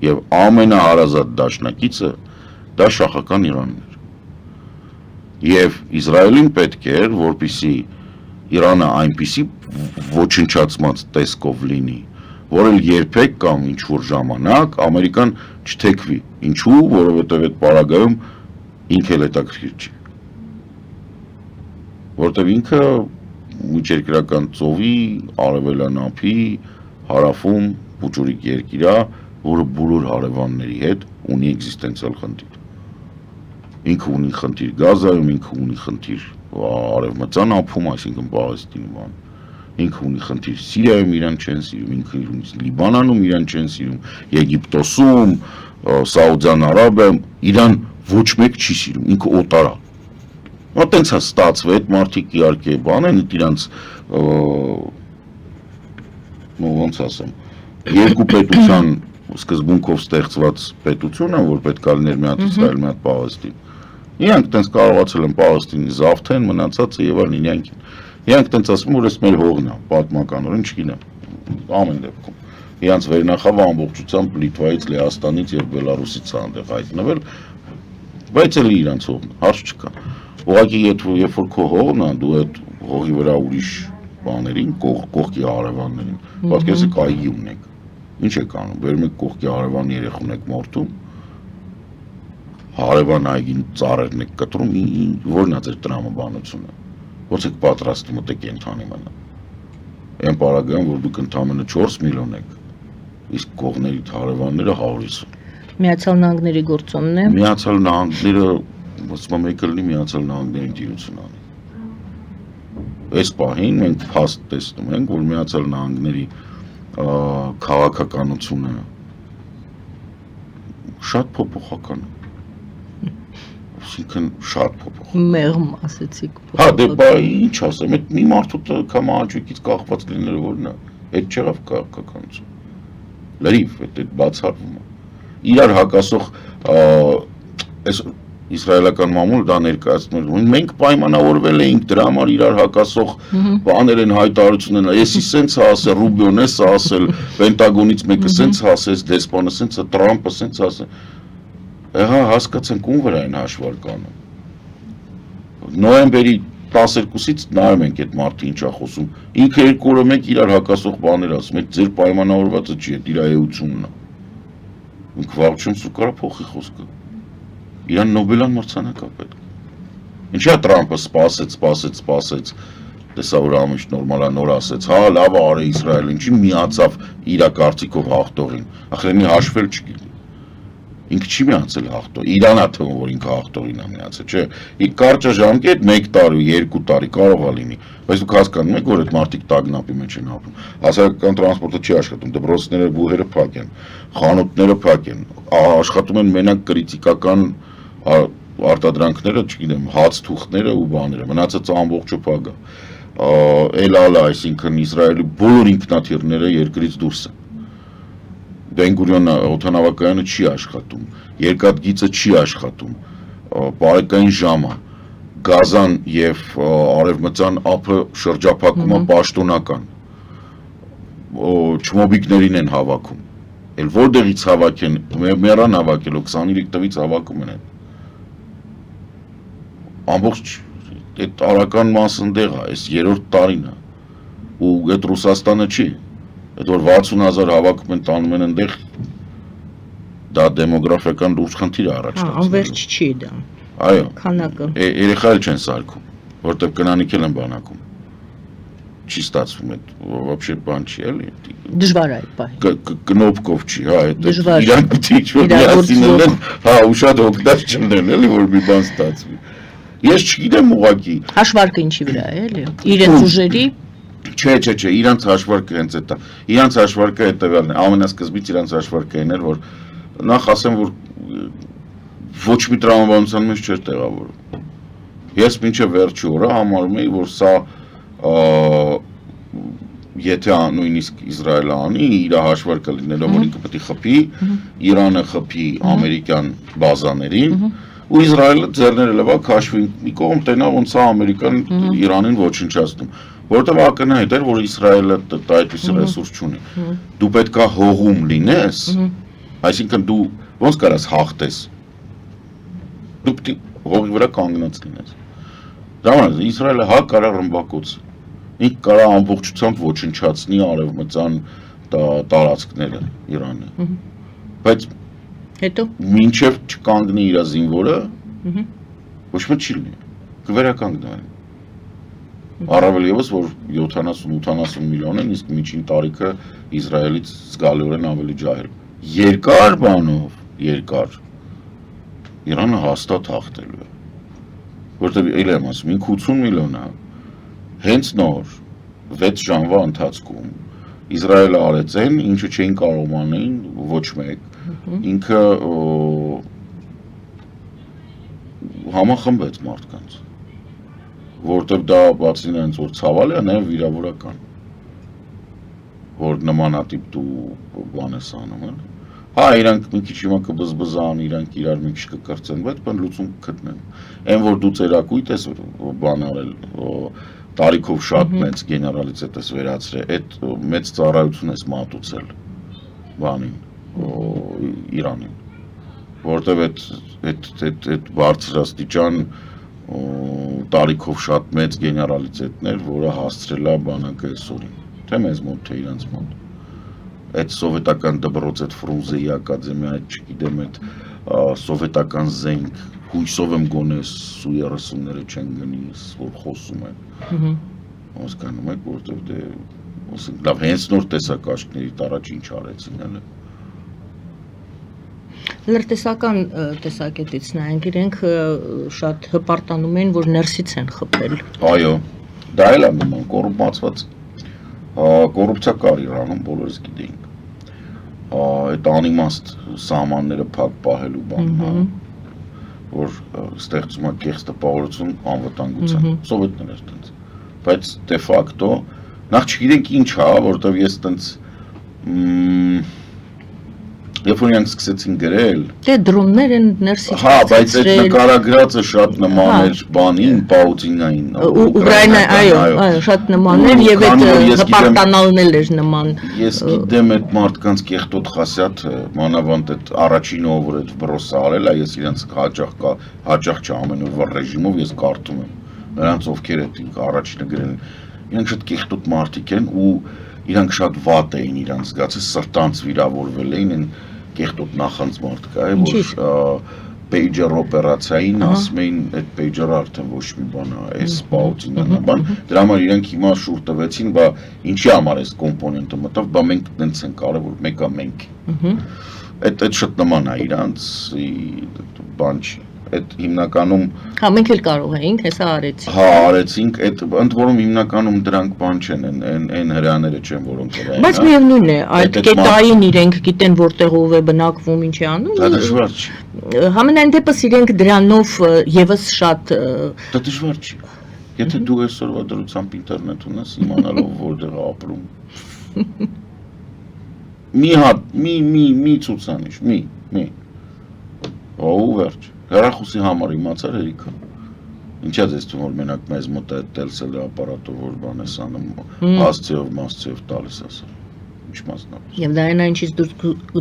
եւ ամենահարազատ դաշնակիցը դա շախական Իրանն էր։ Եվ Իսրայելին պետք էր, որպեսզի Իրանը այնպիսի ոչնչացված տեսքով լինի, որ էլ երբեք կամ ինչ-որ ժամանակ Ամերիկան չթեքվի։ Ինչու, որովհետև այդ պարագայում ինքը հետաքրքիր չի։ Որտեւ ինքը միջերկրական ծովի, արևելյան ափի, հարավում փուճուրիկ երկիր է, որը բոլոր հարևանների հետ ունի էգզիստենցիալ խնդիր։ Ինքը ունի խնդիր Գազայում, ինքը ունի խնդիր արևմտյան ափում, այսինքն Պաղեստինում, ինքը ունի խնդիր Սիրիայում իրան չեն սիրում, ինքը ունի Լիբանանում իրան չեն սիրում, Եգիպտոսում, Սաուդյան Արաբիայում իրան ոչ մեկ չի սիրում, ինքը օտար է։ Այդտենց է ստացվել, այդ մարդիկ իհարկե բան են, իրանց ոնց ասեմ, երկու պետության սկզբունքով ստեղծված պետություն են, որ պետք է լիներ մի հատ Իսրայել, մի հատ Պաղեստին։ Իրանք տենց կարողացել են Պաղեստինի զավթեն, մնացածը եւ այլն իրանք են։ Իրանք տենց ասում, որ այս մեր հողն է, պատմականորեն չգինեմ, ամեն դեպքում։ Իրանց վերնախավը ամբողջությամբ Լիտվայից, Լեհաստանից եւ Բելարուսից է այնտեղ հայտնվել, բայց էլի իրանց հողն, հարց չկա։ Ուղղակի երբ որ քո հողն է, դու այդ հողի վրա ուրիշ բաներին, կողքի հարևաններին, պատկերացրեք այգի ունեք։ Ինչ եք անում, բերում եք կողքի հարևան երեխուն եք մորթում, հարևան այգին ծառերն եք կտրում, որն է ձեր տրամաբանությունը։ Ոնց եք պատրաստում եք կենդանի մնա։ Այն պարագայում, որ դուք ընդամենը 4 միլիոն եք, իսկ կողմների հարևանները 150։ Միացյալ Նահանգների գործոնն է։ Միացյալ Նահանգները, ասում եմ, եկել լինի Միացյալ Նահանգների դիրություն անի։ Այս պահին մենք փաստ տեսնում ենք, որ Միացյալ Նահանգների քաղաքականությունը շատ փոփոխական է։ Այսինքն շատ փոփոխական։ Մեղմ ասեցիք։ Հա, դե բա ինչ ասեմ, այդ մի մարդու կամաճուկից կախված լինելը որն է, այդ չեղավ քաղաքականություն։ Լրիվ, այդ բացառվում է։ Իրար հակասող այս իսրայելական մամուլը դա ներկայացնում է, մենք պայմանավորվել էինք դրա համար իրար հակասող բաներ են հայտարարություն են, էսի սենց է ասել, Ռուբիոն էս է ասել, Պենտագոնից մեկը սենց է ասել, դեսպանը սենց է, Տրամպը սենց է ասել։ Ահա հասկացանք ում վրա են հաշվարկանը։ Նոյեմբերի 12-ից նայում ենք այդ մարդը ինչ է խոսում։ Ինքը երկու օրը մեկ իրար հակասող բաներ ասում, այդ ձեր պայմանավորվածը չի, այդ իր էությունն է։ Ինքը վաղուց սուկարա փոխի խոսքը։ Իրան Նոբելյան մրցանակ է պետք։ Ինչի՞ է Տրամպը սպասեց, տեսա որ ամիշ նորմալ է, նոր ասեց, հա լավ արի Իսրայելը, ինչի միացավ իր կարծիքով հաղթողին, ախր մի հաշվել չկի։ Ինքը չի միացել հաղթող, Իրանն է թվում, որ ինքը հաղթողին է միացել, չէ։ Իսկ կարճաժամկետ 1 տարի, 2 տարի կարող է լինի, բայց դուք հասկանում եք, որ այդ մարդիկ տագնապի մեջ են ապրում։ Հասարակական տրանսպորտը չի աշխատում, դպրոցները, բուհերը փակ են, խանութները փակ են, աշխատում են մենակ կրիտիկական արտադրանքները, չգիտեմ, հաց թուղթները ու բաները, մնացածը ամբողջը փակ է։ Այսինքն Իսրայելի բոլոր ինքնաթիռները երկրից դուրս են։ Բեն-Գուրիոնը օդանավակայանը չի աշխատում, երկաթգիծը չի աշխատում, բարեկային ժամը, Գազան եւ արևմտյան ափը շրջափակումը պաշտոնական, չմոբիկներին են հավաքում, էլ որտեղից հավաքեն, մերան հավաքել, 23 տվից հավաքում են, ամբողջ այդ արական մասն դեղ է, այս 3-րդ տարին է, ու այդ Ռուսաստանը չի, այդ որ 60,000 հավաքում են տանում են ընդեղ, դա դեմոգրաֆիական լուրջ խնդիր է առաջացնում։ Անվերջ չի դա։ Այո, քանակը երեխա էլ չեն սարքում, որտեղ կնանիք էլ են բանակում, չի ստացվում այդ, вообще բան չի էլի, դժվար է այդ պահի։ կնոպկով չի, հա, Դժվար։ իրանք պիտի ինչ-որ միասին են, հա, ու շատ օգտար չլինեն, էլի, որ մի բան ստացվի։ Ես չգիտեմ ուղղակի։ Հաշվարկը ինչի վրա է, էլի։ Իրենց ուժերի Չէ, իրանց հաշվարկը հենց էդ է։ Իրանց հաշվարկը հետևյալն է, ամենասկզբից իրանց հաշվարկը այն էր, որ նախ ասեմ, որ ոչ մի տրամաբանության մեջ չէր տեղավորում։ Ես մինչև վերջի օրը համարում էի, որ սա եթե նույնիսկ Իսրայելը անի, իր հաշվարկը լինելով, որ ինքը պետք է խփի, Իրանը խփի ամերիկյան բազաներին, ու Իսրայելը ձեռները լվա քաշվի մի կողմ տենա, ոնց է Ամերիկան Իրանին ոչնչացնում։ Որտեւ ակնհայտ էր, որ Իսրայելը այդպիսի ռեսուրս չունի։ Դու պետքա հողում լինես, այսինքն դու ոնց կարաս հաղթես։ Դու պետք է հողի վրա կանգնած լինես։ Դա ማለት Իսրայելը հա կարա ռմբակոց։ Ինք կարա ամբողջությամբ ոչնչացնի արևմտյան տարածքները Իրանի։ Բայց հետո մինչև չկանգնի իր զինվորը, ոչ մի չի լինի։ Կվերականգնվի։ Առավել ևս, որ 70-80 միլիոն են, իսկ միջին տարիքը Իսրայելից զգալիորեն ավելի ջահել։ Երկար բանով, երկար, Իրանը հաստատ հաղթելու է, որտեղ էլ եմ ասում, 50 միլիոն է, հենց նոր, 6 ժամվա ընթացքում, Իսրայելը արեց են, ինչը չէին կարող անեին, ոչ մեկ, ինքը համախմբեց մարդկանց, որտեղ դա բացի նրանց որ ցավալ է, նաև վիրավորական, որ նմանատիպ դու բան ես անում, էլի։ Հա, իրանք մի քիչ հիմա կբզբզան, իրանք իրար մի քիչ կկրծեն, բայց բան լուծում կգտնեն։ Այն որ դու ծերակույտ ես բան արել, տարիքով շատ մեծ գեներալից ես վերացրել, այդ մեծ ծառայություն ես մատուցել բանին, Իրանին, որտեղ այդ բարձրաստիճան տարիքով շատ մեծ գեներալիտետներ, որը հասցրել է բանակը այսօրին, թե մեզ մոտ, թե իրանց մոտ։ Այդ սովետական դբրոց, այդ Ֆրունզեի ակադեմիա, այդ չգիտեմ, այդ սովետական զենք, հույսով եմ գոնե սու 30-ները չեն գնի, որ խոսում են։ Հասկանում եք, որտեղ դե, ասենք, լավ, հենց նոր տեսակաշկներից առաջ ինչ արեցին, էլի։ Լրտեսական տեսակետից նայենք, իրենք շատ հպարտանում են, որ ներսից են խփել։ Այո, դա էլ է նման, կոռուպացված, կոռուպցիա կար Իրանում, բոլորս գիտեինք, այդ անիմաստ սահմանները փակ պահելու բանն, որ ստեղծում է կեղծ տպավորություն անվտանգության, սովետներ էր տենց, բայց դե ֆակտո, նախ չգիտենք ինչ հա, որտև ես տենց, երբ որ իրանք սկսեցին գրել, դե դրոններ են ներսից հա, բայց այդ նկարագրածը շատ նման էր բանին, Պաուտինային, Ուկրաինա, այո, շատ նման էր եւ այդ հպարտանալն էլ էր նման։ Ես գիտեմ այդ մարդկանց կեղտոտ խասյաթը, մանավանդ այդ առաջինը ով որ այդ բրոսը արել է, ես իրանց հաճախ չէ ամեն օրվա ռեժիմով ես կարդում եմ, նրանց ովքեր այդ առաջինը գրել են, իրանք շատ կեղտոտ մարդիկ են ու իրանք շատ վատ էին իրանց զգացը, սրտանց վիրավորվել էին, կեղտոտ նախանց մարդ կա է, որ պեյջեր օպերացիային ասում էին այդ պեյջերը արդեն ոչ մի բան է, այս Պաուտինան բան, դրա համար իրանք հիմա շուր տվեցին, բա ինչի համար այս կոմպոնենտը մտավ, բա մենք տենց են կարևոր, մեկա մենք։ Այդ շատ նման է իրանց բան չի, այդ հիմնականում հա մենք էլ կարող էինք, հեսա արեցինք։ Հա, արեցինք, այդ ընդ որում հիմնականում դրանք բան չեն, այն հրեաները չեն, որոնք էլ են։ Բայց միևնույն է, այդ կետային իրենք գիտեն որտեղ ով է բնակվում, ինչ է անում։ Դա դժվար չի։ Համենայն դեպս իրենք դրանով եւս շատ Դա դժվար չի։ Եթե դու այսօրվա դրությամբ ինտերնետ ունես, իմանալով որտեղ ապրում։ մի ցուցանիշ, մի։ Ու վերջ։ Հեռախոսի համար իմացար հերիքա։ Ինչա ձեզ թվում որ մենակ մեզ մոտ է տելսել ապարատով որ բան ես անում, հասցեով տալիս ասա։ Ինչ մասնավոր։ Եվ դա այն ինչից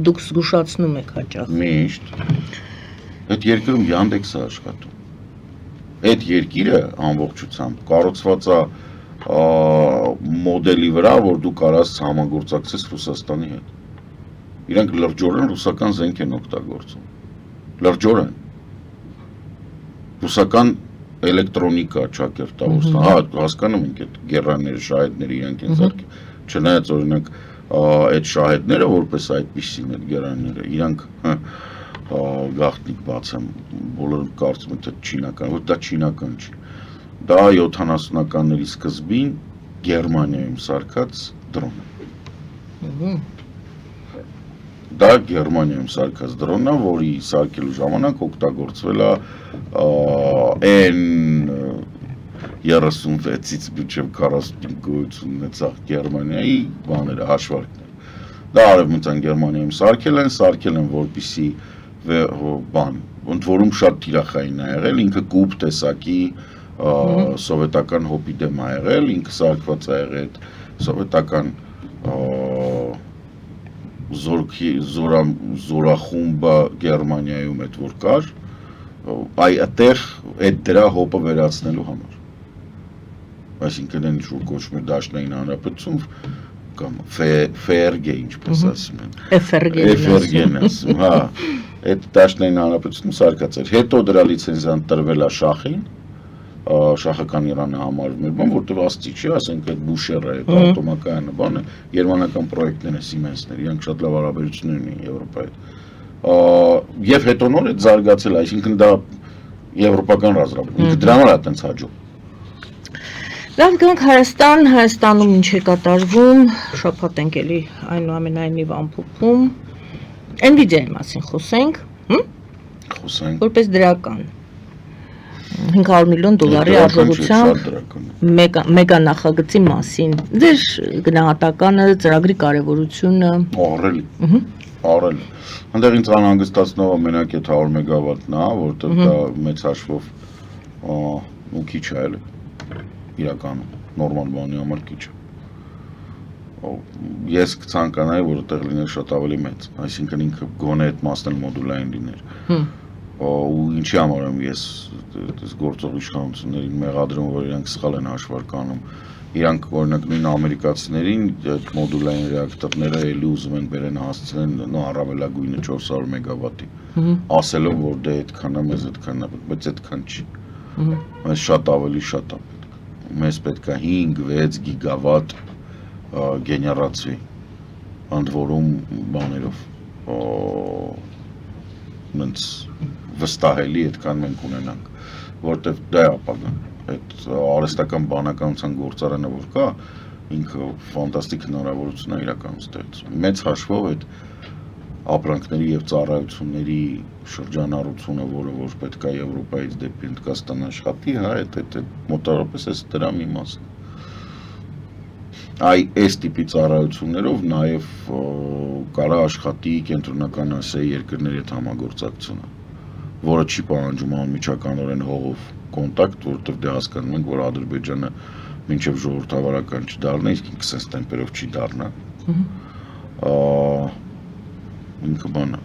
դուք զգուշացնում եք հաճախ։ Միշտ։ Այդ երկրում Yandex-ը աշխատում։ Այդ երկիրը ամբողջությամբ կառուցված է մոդելի վրա, որ դու կարաս համագործակցես Ռուսաստանի հետ։ Իրանք լրջորեն ռուսական զենք են օգտագործում։ Լրջորեն։ Ռուսական էլեկտրոնիկա ճակերտավորում։ Հա, հասկանում ենք այդ գերաները, շահեդները իրանք են զարգ։ Չնայած օրինակ այդ շահեդները որպես այդպիսին այդ գերանները, իրանք գաղտնիք բացեմ, բոլորը կարծում են թե չինական, որ դա չինական չի։ Դա 70-ականների սկզբին Գերմանիայում սարքած դրոն է։ Դա Գերմանիայում սարքած դրոնն է, որի սարքելու ժամանակ օգտագործվել է N36-ից մինչև 45 գոյություն ունեցող Գերմանիայի բաները, հաշվարկները։ Դա արևմտյան Գերմանիայում սարքել են, որպեսզի բան, ընդ որում շատ թիրախային է եղել, ինքը կուպ տեսակի սովետական հոպի դեմ է եղել, ինքը սարքված է եղել սովետական զորախումբը Գերմանիայում այդ որ կար, այդտեղ այդ դրա հոպը վերացնելու համար։ Այսինքն այն ինչ որ կոչվում է Դաշնային Հանրապետություն կամ FRG ինչպես ասում են։ FRG-ն ասում, հա։ Այդ Դաշնային Հանրապետությունում սարքած էր։ Հետո դրա լիցենզիան տրվել է Շախին, շախական Իրանը համարվում էր, որտեղ աստիճ չի, ասենք այդ Բուշերը, այդ ավտոմակայանը, բանը, գերմանական պրոյեկտներ են, Siemens-ներ, իրանք շատ լավ հարաբերություններ ունեն Եվրոպայի հետ։ Եվ հետո նոր այդ զարգացել, այսինքն դա եվրոպական ռազմավարություն, ինքը դրա համար է այդպես հաջող։ Լավ, գնանք Հայաստան, Հայաստանում ինչ է կատարվում, շփոթ ենք էլի այնուամենայնիվ ամփոփում։ Nvidia-ի մասին խոսենք, Խոսենք։ Որպես դրական։ $500 միլիոն արժողությամբ մեգա նախագծի մասին։ Ձեր գնահատականը, ծրագրի կարևորությունը։ Առելի։ Այնտեղ ինձ անհանգստացնող մենակ այդ 100 մեգավատն է, որտեղ դա մեծ հաշվով ու քիչ է էլի։ Իրականում նորմալ բանի համար քիչ է։ Ես կցանկանայի, որ այդտեղ լիներ շատ ավելի մեծ, այսինքն ինքը գոնե այդ մասն էլ մոդուլային լիներ։ Ու ինչի համար եմ ես գործող իշխանություններին մեղադրում, որ իրանք սխալ են հաշվարկանում։ Իրանք օրինակ նույն ամերիկացիներին այդ մոդուլային ռեակտորները էլի ուզում են բերեն հասցնեն առավելագույնը 400 մեգավատի։ Ասելով որ դե այդքան է, մեզ այդքան է, բայց այդքան չի։ Մեզ շատ ավելի շատ է պետք։ Մեզ պետք է 5-6 գիգավատ գեներացիա, ընդ որում բաներով նենց վստահելի այդքան մենք ունենանք, որտեվ դա է ապագան, այդ արհեստական բանականության գործարանը որ կա, ինքը ֆանտաստիկ հնարավորություն է իրականում ստեղծում, մեծ հաշվով այդ ապրանքների և ծառայությունների շրջանառությունը, որը որ պետք է Եվրոպայից դեպի Հնդկաստան աշխատի, հա, այդ մոտավորապես էս դրա մի մասն է։ Այս տիպի ծառայություններով նաև կարա աշխատի կենտրոնական Ասիայի երկրների հետ համագործակցությունը, որը չի պահանջում անմիջականորեն հողով կոնտակտ, որովհետև դե հասկանում ենք, որ Ադրբեջանը մինչև ժողովրդավարական չդառնա, իսկ ինքը սենց տեմպերով չի դառնա։ Ինքը բանը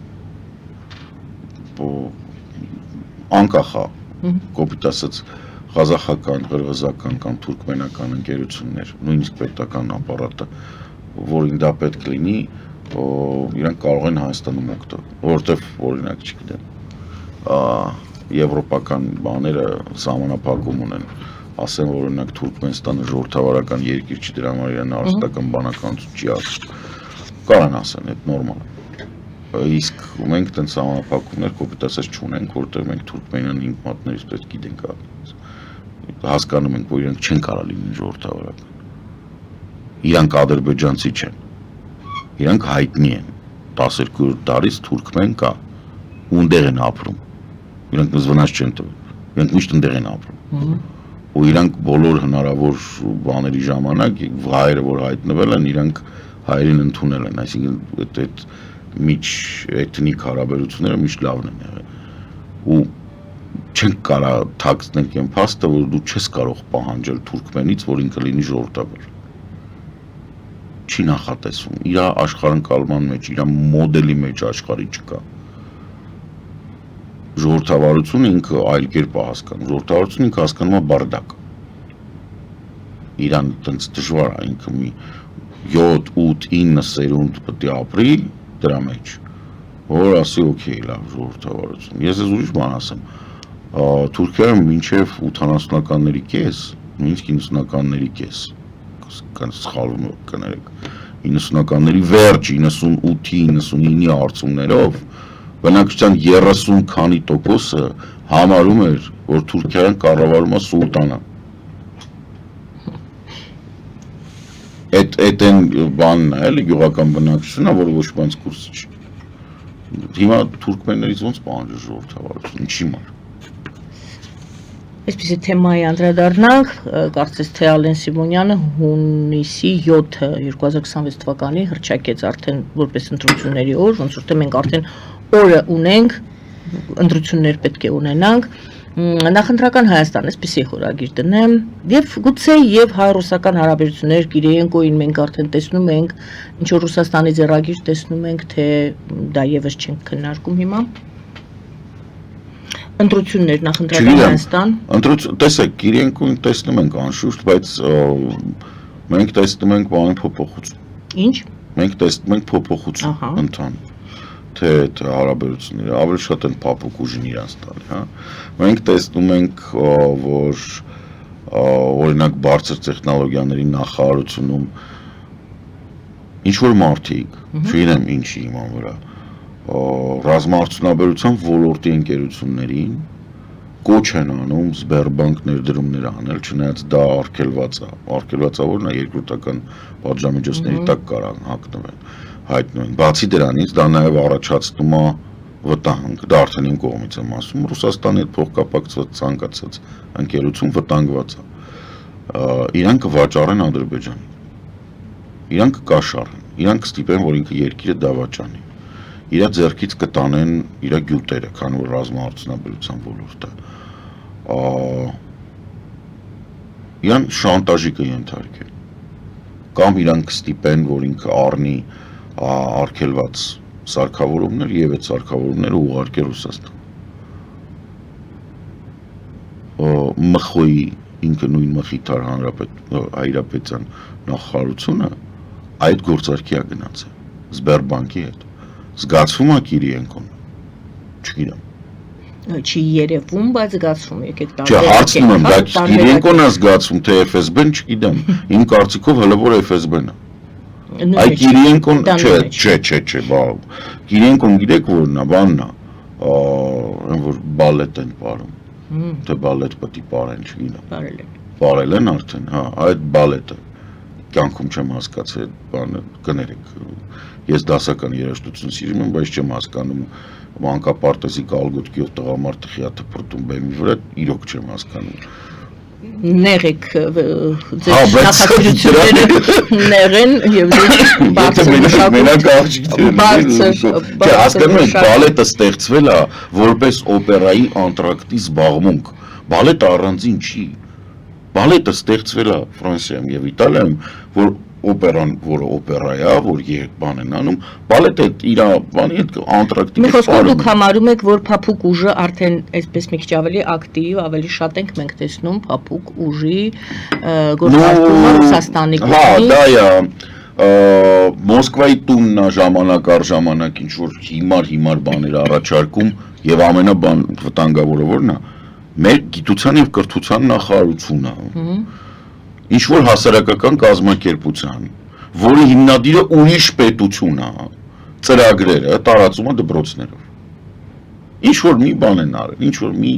անկախ է, կոպիտ ասած ղազախական, ղրղզական կամ թուրքմենական ընկերություններ, նույնիսկ պետական ապարատը, որին դա պետք լինի, իրանք կարող են Հայաստանում օգտվել, որովհետև օրինակ չգիտեմ, եվրոպական բաները սահմանափակում ունեն, ասեն որ օրինակ Թուրքմենստանը ժողովրդավարական երկիր չի, դրա համար իրեն արհեստական բանականություն չի ասում, կարան ասեն, այդ նորմալ է։ Իսկ մենք տենց սահմանափակումներ կոպիտ ասած չունենք, որտեղ մենք Թուրքմենիան 5 մատներից պետք գիտենք հասկանում ենք, որ իրենք չեն կարող լինել ժողովրդավարական։ Իրանք ադրբեջանցի չեն։ Իրանք հայտնի են։ 12 տարից թուրքմեն կա։ Ունդեղ են ապրում։ Իրանք վնաս չեն տվել։ Իրանք միշտ ընդեղ են ապրում։ Ու իրանք բոլոր հնարավոր բաների ժամանակ հայերը որ հայտնվել են, իրանք հայերին ընդունել են, այսինքն այդ միջ էթնիկ հարաբերությունները միշտ լավն են եղել։ Ու չենք կարող թաքցնել այն փաստը, որ դու չես կարող պահանջել թուրքմենից, որ ինքը լինի ժողովրդավար։ Չի նախատեսվում, իր աշխարհընկալման մեջ, իր մոդելի մեջ աշխարհի չկա։ Ժողովրդավարությունը ինքը այլ կերպ է հասկանում, ժողովրդավարությունը ինքը հասկանում է բարդակ։ Իրան տենց դժվար է, ինքը մի 7, 8, 9 սերունդ պետք է ապրի դրա մեջ, որ ասի օքեյ, լավ ժողովրդավարություն։ Ես ես ուրիշ բան ասեմ, Թուրքիայում մինչև 80-ականների կես, նույնիսկ 90-ականների կես, սխալվում կներեք, 90-ականների վերջ, 98-ի, 99-ի արդյունքներով բնակչության 30 քանի տոկոսը համարում էր, որ Թուրքիան կառավարում է սուլտանը։ Այդ են բանն է, էլի գյուղական բնակչությունը, որը ոչ բանց կուրսի չի։ Հիմա թուրքմեններից ոնց պահանջը ժողովրդավարություն, ինչի մար։ Այսպիսի թեմայի անդրադառնանք, կարծես թե Ալեն Սիմոնյանը հունիսի 7-ը 2026 թվականի հռչակեց արդեն որպես ընտրությունների օր, ոնց որ թե մենք արդեն օրը ունենք, ընտրություններ պետք է ունենանք, նախընտրական Հայաստան, այսպիսի խորագիր դնեմ, եւ գուցե եւ հայ-ռուսական հարաբերություններ Կիրիենկոին մենք արդեն տեսնում ենք, ինչ որ Ռուսաստանի ձեռագիր տեսնում ենք, թե դա եւս չենք քննարկում հիմա։ Ընտրություններ նախընտրական Հայաստան։ Տեսեք, Կիրիենկոին տեսնում ենք անշուշտ, բայց մենք տեսնում ենք բանի փոփոխություն։ Ինչ։ Մենք տեսնում ենք փոփոխություն ընդհանուր։ Թե հարաբերությունները ավելի շատ են փափուկ ուժին իրանց տալի, հա։ Մենք տեսնում ենք, որ օրինակ բարձր տեխնոլոգիաների նախարարությունում ինչ որ մարդիկ, չգիտեմ ինչի իման վրա, ռազմաարդյունաբերության ոլորտի ընկերություններին կոչ են անում Սբերբանկ ներդրումներ անել, չնայած դա արգելված է, որն է երկրորդական պատժամիջոցների տակ կարող հագնվել, հայտնվեն։ Բացի դրանից դա նաև առաջացնում է վտանգ, դա արդեն իմ կողմից եմ ասում, Ռուսաստանի հետ փոխկապակցված ցանկացած ընկերություն վտանգված է։ Իրանք կվաճառեն Ադրբեջանին, իրանք կկաշառեն, իրանք կստիպեն, որ ինքը երկիրը դավաճանի, իր ձեռքից կտանեն իր գյուտերը, քանի որ ռազմաարդյունաբերության ոլորտը, իրան շանտաժի կենթարկեն, կամ իրանք կստիպեն, որ ինքը առնի արգելված սարքավորումներ եւ այդ սարքավորումները ուղարկել Ռուսաստան։ Մխոյի ինքը նույն Մխիթար Հայրապետյան նախարարությունը այդ գործարքի է գնացել Սբերբանկի հետ։ Զգացվում է Կիրիենկոն։ Չգիտեմ։ Չի երևում, բայց զգացվում եկեք տալ։ Չէ, հարցնում եմ, բայց Կիրիենկոն է զգացվում, թե FSB-ն չգիտեմ։ Իմ կարծիքով հələ որ FSB-ն է։ Այ Կիրիենկոն, չէ, բա Կիրիենկոն գիտեք որն է, բանն է, այն որ բալետ են պարում, թե բալետ պետք է պարեն, չգիտեմ։ Պարել են արդեն, հա, այդ բալետը, կյանքում չեմ հասկացել այդ բանը, կներեք, ես դասական երաժշտություն սիրում եմ, բայց չեմ հասկանում մանկապարտեզի կալգոտկիով տղամարդը խիաթը փրտում բեմի վրա, իրոք չեմ հասկանում։ Նեղեք ձեր նախասիրությունները նեղեն եւ հասկանում եք, բալետը ստեղծվել է որպես օպերայի անտրակտի զբաղմունք, բալետը առանձին չի, բալետը ստեղծվել է Ֆրանսիայում եւ Իտալիայում, որ օպերան, որը օպերա է, որ բան են անում, բալետը իր բանի հետ անտրակտիկ է։ Մի խոսքով դուք համարում եք, որ փափուկ ուժը արդեն այսպես մի քիչ ավելի ակտիվ, ավելի շատ ենք մենք տեսնում փափուկ ուժի գործարկումը Ռուսաստանի կողմից։ Հա, դա է Մոսկվայի տունն է ժամանակ առ ժամանակ ինչ որ հիմար բաներ առաջարկում եւ ամենաբան վտանգավորը որն է, մեր գիտության եւ կրթության նախարարությունը։ Ինչ որ հասարակական կազմակերպության, որի հիմնադիրը ուրիշ պետություն է, ծրագրերը տարածում է դպրոցներով։ Ինչ որ մի բան են արել, ինչ որ մի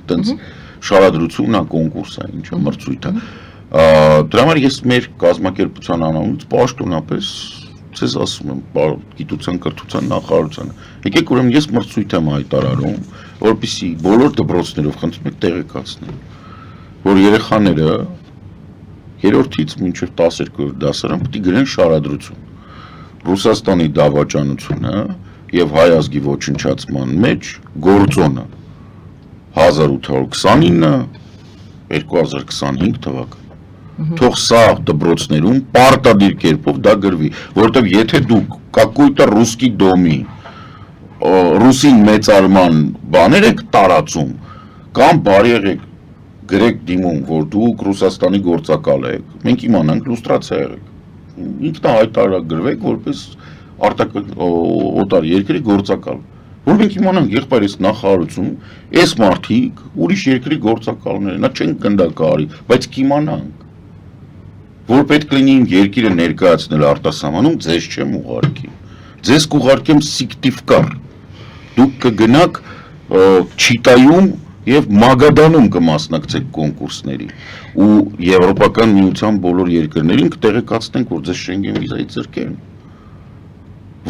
տենց շարադրություն է, կոնկուրս է, ինչ մրցույթ է։ Դրա համար ես մեր կազմակերպության անունից պաշտոնապես ցեզ ասում եմ, գիտության կրթության նախարարությանը։ Եկեք ուրեմն ես մրցույթ եմ հայտարարում, որպեսզի բոլոր դպրոցներով խնդրում եք տեղեկացնել, որ երեխաները 3-ից մինչև 12 դասարան պետք է գրեն շարադրություն։ Ռուսաստանի դավաճանությունը եւ հայ ազգի ոչնչացման մեջ գործոնը 1829 2025 թվական թող սա դպրոցներում պարտադիր կերպով դա գրվի, որովհետեւ եթե դուք какой-то ռուսկի դոմի ռուսին մեծարման բաներ եք տարածում կամ բարի եղեք գրեք դիմում, որ դուք Ռուսաստանի գործակալ եք, մենք իմանանք լուստրացիա եղեք, ինքնահայտարարագրվեք որպես օտար երկրի գործակալ, որ մենք իմանանք եղբայրս նախարարություն, այս մարդիկ ուրիշ երկրի գործակալներ են, նա չեն գնդակարի, բայց կիմանանք, որ պետք լինի իմ երկիրը ներկայացնել արտասահմանում, ձեզ չեմ ուղարկի, ձեզ կուղարկեմ Սիկտիվկար, դուք կգնաք Չիտայում եւ Մագադանում կմասնակցեք կոնկուրսների ու եվրոպական միության բոլոր երկրներին կտեղեկացնենք, որ ձեզ Շենգեն վիզայից զրկեն,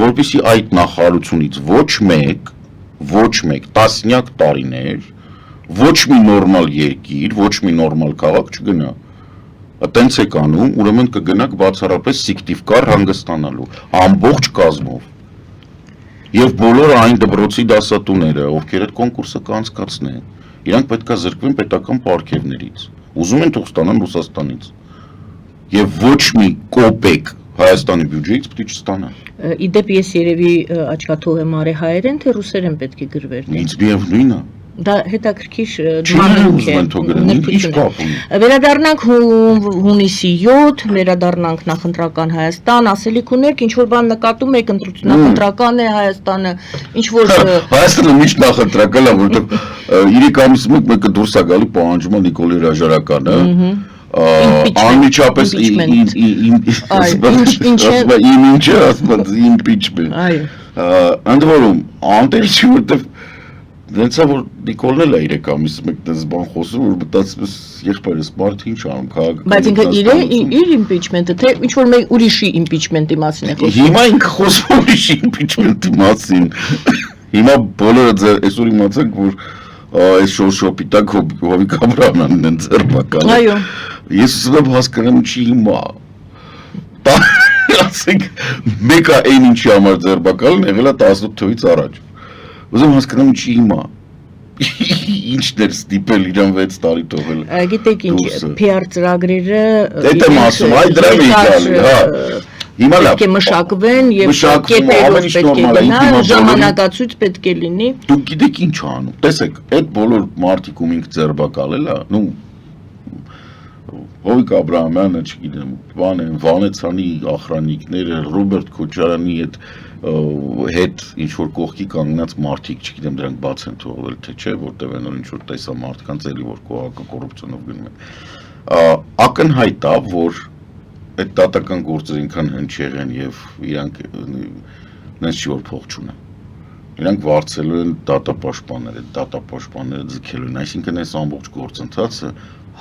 որպեսզի այդ նախարարությունից ոչ մեկ տասնյակ տարիներ ոչ մի նորմալ երկիր, ոչ մի նորմալ քաղաք չգնա։ Այտենց եք անում, ուրեմն կգնաք բացառապես Սիկտիվկար հանգստանալու ամբողջ կազմով։ Եվ բոլոր այն դպրոցի դասատուները, ովքեր այդ կոնկուրսը կանցկացնեն, իրանք պետքա զրկվեն պետական պարգևներից, ուզում են թող ստանան Ռուսաստանից, եւ ոչ մի կոպեկ Հայաստանի բյուջեից պետք է չստանան։ Իդեպ ես երևի աչքաթող եմ արի հայերեն, թե ռուսերեն պետք է գրվեր։ Ինձ միևնույն է։ Դա հետաքրքիր դմանալուկ է։ Վերադառնանք հունիսի 7, վերադառնանք նախընտրական Հայաստան, ասելիք ունեք, ինչ որ բան նկատում եք, նախընտրական է Հայաստանը, ինչ որ Հայաստանը միշտ նախընտրական է, որովհետև 3 ամսից մեկը դուրս է գալի պահանջում է Նիկոլի Հրաժարականը, անմիջապես impeachment։ Ընդ որում, անտեսի որտև դենց է, որ Նիկոլն էլ է 3 ամիս մեկ դες բան խոսում, որ մտածում ես եղբայրս մարդ ինչ անում քաղաք։ Բայց ինքը իր impeachment-ը, թե ինչ որ մեկ ուրիշի impeachment-ի մասին է խոսում։ Հիմա ինքը խոսում ուրիշի impeachment-ի մասին։ Հիմա բոլորը այսօր իմացանք, որ այս շոշոպիտակ Հովիկ Աբրահամյանն են ձերբակալել։ Այո։ Ես ուզում եմ հասկանամ չի հիմա։ Ասենք մեկը այն ինչի համար ձերբակալն եղել է 18 թվականից առաջ։ Ուզում հասկանամ չի հիմա։ Ինչն էր ստիպել իրան 6 տարի թողել։ Գիտեք ինչ, PR ծրագրերը Դա եմ ասում, այ դրա մեջ գալի, հա։ Հիմա լավ։ Պետք է մշակվեն եւ կետերով պետք է գնան, ժամանակացույց պետք է լինի։ Դուք գիտեք ինչ անում։ Տեսեք, այդ բոլոր մարդիկ ում ինք ձերբակալել է, նու Հովիկ Աբրահամյանը, չգիտեմ, բան են, Վանեցյանի ախրանիկները, Ռոբերտ Քոչարյանի հետ ինչ որ կողքի կանգնած մարդիկ, չգիտեմ, դրանք բաց են թողվել, թե չէ, որտեղ են ինչ որ տեսա մարդկանց էլի որ կոռուպցիոնով գնում են։ Ակնհայտ է, որ այդ դատական գործերը ինքան հնչեղ են եւ իրանք նենց չի որ փող չունեն։ Իրանք վարձելու են դատապաշտպանները ձգելու են, այսինքն այս ամբողջ գործընթացը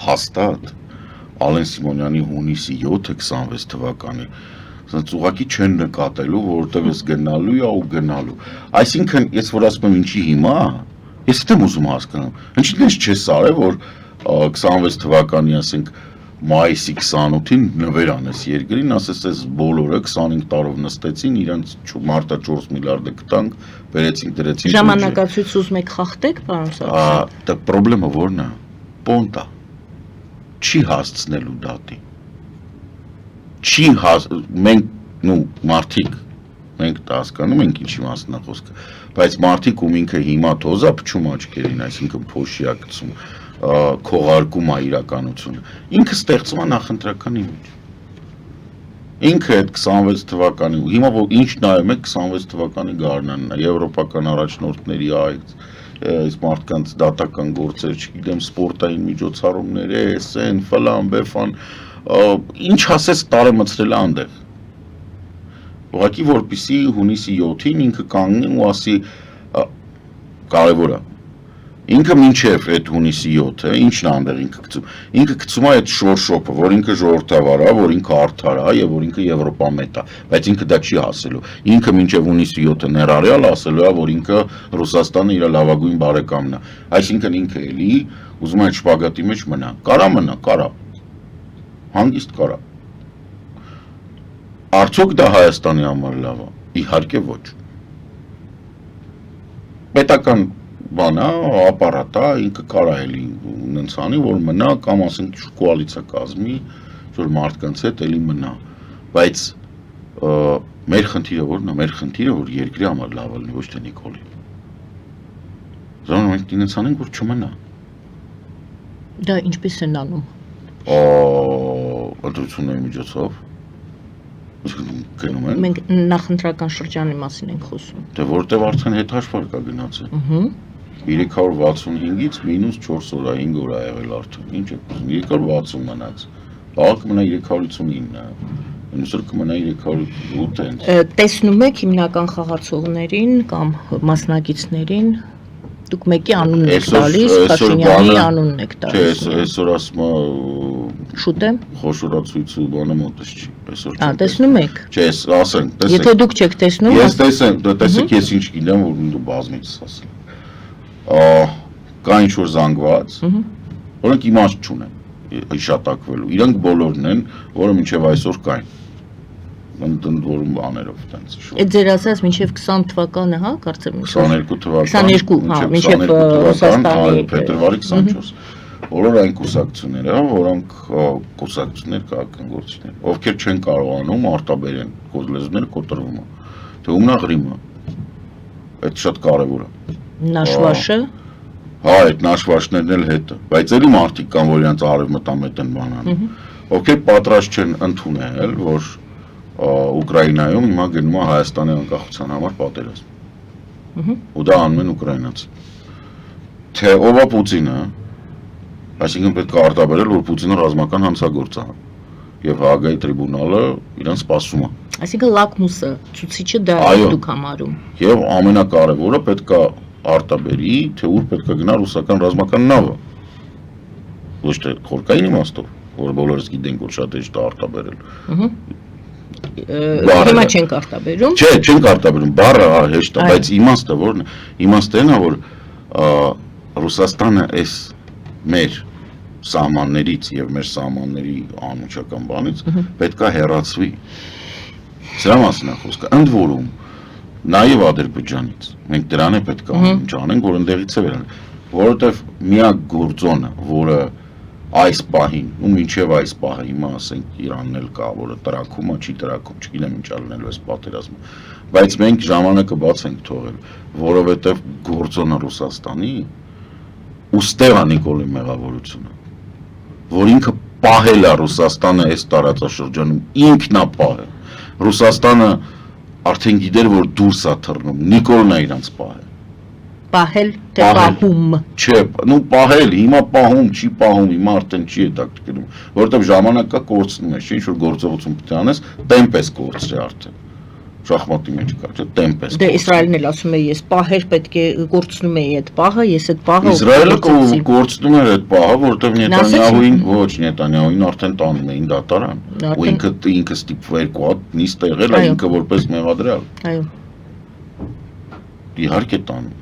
հաստատ Ալեն Սիմոնյանի հունիսի 7-ը 26 թվականի ասած ուղղակի չեն նկատելու, որովհետև ես գնալու է ու գնալու։ Այսինքն, ես որ ասում եմ ինչի հիմա, ես դեմ ուզում հասկանամ։ Ինչի՞ դες չես արել, որ 26 թվականի, ասենք, մայիսի 28-ին նվեր անես երկրին, ասես այս բոլորը 25 տարով նստեցին, իրանց մարտա 4 միլիարդը կտանք, վերեցինք դրեցինք։ Ժամանակացույց ուզում եք խախտեք, պարոն Սարգսյան։ Դա խնդրեմը որն է։ Պոնտա։ Չի հասցնելու դատի։ Մենք մարդիկ, մենք դա հասկանում ենք ինչի մասն է խոսքը, բայց մարդիկ ում ինքը հիմա թոզա փչում աչքերին, այսինքն փոշի է գցում, քողարկում է իրականությունը, ինքը ստեղծում է նախընտրականի մեջ։ Ինքը այդ 26 թվականի, հիմա որ ինչ նայում եք 26 թվականի գարնանն է, եվրոպական առաջնորդների այց, այս մարդկանց դատական գործեր, չգիտեմ, սպորտային միջոցառումներ, էսեն, ֆլան, բեֆան, ինչ ասես տարեմցրել այնտեղ։ Ուղղակի որպեսի հունիսի 7-ին ինքը կանգնի ու ասի կարևոր է։ Ինքը մինչև այդ հունիսի 7-ը ինչն է այնտեղ ինքը գցում։ Ինքը գցում է այդ շորշոփը, որ ինքը ժողովրդավար է, որ ինքը արդար է եւ որ ինքը եվրոպամետ է, բայց ինքը դա չի ասելու։ Ինքը մինչև հունիսի 7-ը ներառյալ ասելու է, որ ինքը Ռուսաստանը իր լավագույն բարեկամն է։ Այսինքն ինքը էլի ուզում է շպագատի մեջ մնա։ Կարա մնա, կարա։ Հանգիստ կարա։ Արդյոք դա Հայաստանի համար լավ է։ Իհարկե ոչ։ Պետական բան է, ապարատ է, ինքը կարա էլի ունենց անի, որ մնա կամ ասենք կոալիցիա կազմի, որ մարդկանց հետ էլի մնա։ Բայց մեր խնդիրը որն է, մեր խնդիրը որ երկրի համար լավ լինի, ոչ թե Նիկոլի։ Զորն մենք ինձ անենք որ չմնա։ Դա ինչպես են անում։ Ընտրությունների միջոցով գնում են։ Մենք նախընտրական շրջանի մասին ենք խոսում։ Դե որտեվ արդեն հետհաշվար կա գնացել։ 365-ից մինուս 4 օր, 5 օր ա եղել արդեն։ Ինչ է խոսում, 360 մնաց։ Բաղ կմնա 359, մյուսը կմնա 308։ Տեսնում եք հիմնական խաղացողներին կամ մասնակիցներին, դուք մեկի անունն եք տալիս, Փաշինյանի անունն եք տալիս։ Չէ, այսօր ասում Շուտ է։ խոշորացույցը բանը մոտս չի, այսօր։ Տեսնում եք։ Չէ, ասենք, տեսեք։ Եթե դուք չեք տեսնում, ես տեսեք, ես ինչ գիտեմ, որ դու բազմից ասել։ Կա ինչ-որ զանգված, որոնք իմաստ չունեն հիշատակվելու, իրանք բոլորն են, որը մինչև այսօր կային, ընդորում բաներով տենց շուտ։ Այդ ձեր ասած մինչև 20 թվականը, հա, կարծեմ 22 թվական, 22, հա, մինչև Ռուսաստանի փետրվարի 24, որոր այն կուսակցությունները, որոնք կուսակցություններ քաղաքագործիչներ, ովքեր չեն կարողանում արտաբերեն լեզուները կոտրվում է, թե ումնաղրիմը, այդ շատ կարևոր է։ Նաշվաշը։ Հա, այդ նաշվաշներն էլ հետը, բայց էլի մարդիկ կան, որ իրենց արևմտամետ են բանանում, ովքեր պատրաստ չեն ընդունել, որ Ուկրաինայում հիմա գնում է Հայաստանի անկախության համար պատերազմ։ Ու դա անում են ուկրաինացի։ Թե ով է Պուտինը, այսինքն պետք է արտաբերել, որ Պուտինը ռազմական հանցագործ է։ Եվ Հաագայի տրիբունալը իրեն սպասում է։ Այսինքն լակմուսը, ցուցիչը դա է դուք համարում։ Եվ ամենակարևորը պետք է արտաբերի, թե ուր պետք է գնա ռուսական ռազմական նավը։ Ոչ թե խորքային իմաստով, որ բոլորս գիտենք, որ շատ հեշտ է արտաբերել։ Հիմա չենք արտաբերում։ Չէ, չենք արտաբերում, բառը հեշտ է, բայց իմաստը որն է։ Իմաստը այն է, որ Ռուսաստանը այս մեր սահմաններից եւ մեր սահմանների անմիջական բանից պետք է հեռացվի։ Սրա մասին է խոսքը։ Ընդ որում նաեւ Ադրբեջանից մենք դրան է պետք է անենք, որ ընդեղից է վերան, որովհետեւ միակ գործոնը, որը այս պահին, ու մինչև այս պահը հիմա ասենք Իրանն էլ կա, որը տրակում է, չի տրակում, չգիտեմ ինչ ալնելու այս պատերազմը, բայց մենք ժամանակը բաց ենք թողել, որովհետև գործոնը Ռուսաստանի ուստեղ է Նիկոլի մեղավորությունը, որ ինքը պահել է Ռուսաստանը այս տարածաշրջանում, ինքն է պահել, Ռուսաստանը արդեն գիտեր, որ դուրս է թռնում, Նիկոլն է իրանց պահել։ Պահել թե պահում։ Չէ, նու պահել, հիմա պահում, չի պահում, հիմա արդեն չի հետաքրքրում, որովհետև ժամանակը կորցնում ես, ինչ որ գործողություն պետք է անես, տեմպ ես կորցրել արդեն։ Շախմատի մեջ կա, չէ, տեմպ ես։ Դե Իսրայելն էլ ասում է, ես պահեր պետք է կորցնում էի այդ պահը, ես այդ պահը Իսրայելը կորցնում էր այդ պահը, որովհետև Նետանյահուին, ոչ, Նետանյահուին արդեն տանում էին դատարան։ Ու ինքը ստիպվեր կոտ նիստ եղել, ինքը որպես մեղադրյալ։ Այո։ Իհարկե տանում։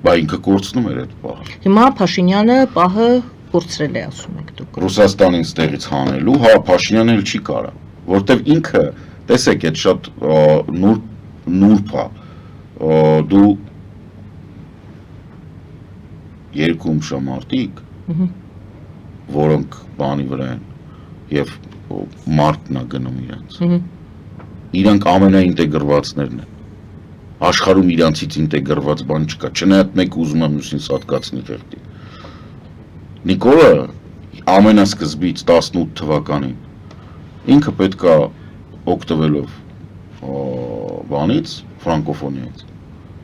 Բա ինքը կորցնում էր այդ պահը։ Հիմա Փաշինյանը պահը կորցրել է, ասում եք դուք։ Ռուսաստանին ստեղից հանելու, հա, Փաշինյանը էլ չի կարա, որտեվ ինքը, տեսեք, այդ շատ նուրբ է, դու երկու ումշամարտիկ, որոնք բանի վրա են, և մարդն է գնում իրենց, իրանք ամենաինտեգրվածներն են, աշխարհում իրանցից ինտեգրված բան չկա, չնայած մեկ ուզում է մյուսին սատկացնի ֆերտի։ Նիկոլը ամենասկզբից 18 թվականին ինքը պետք է օգտվելով բանից, ֆրանկոֆոնիայից,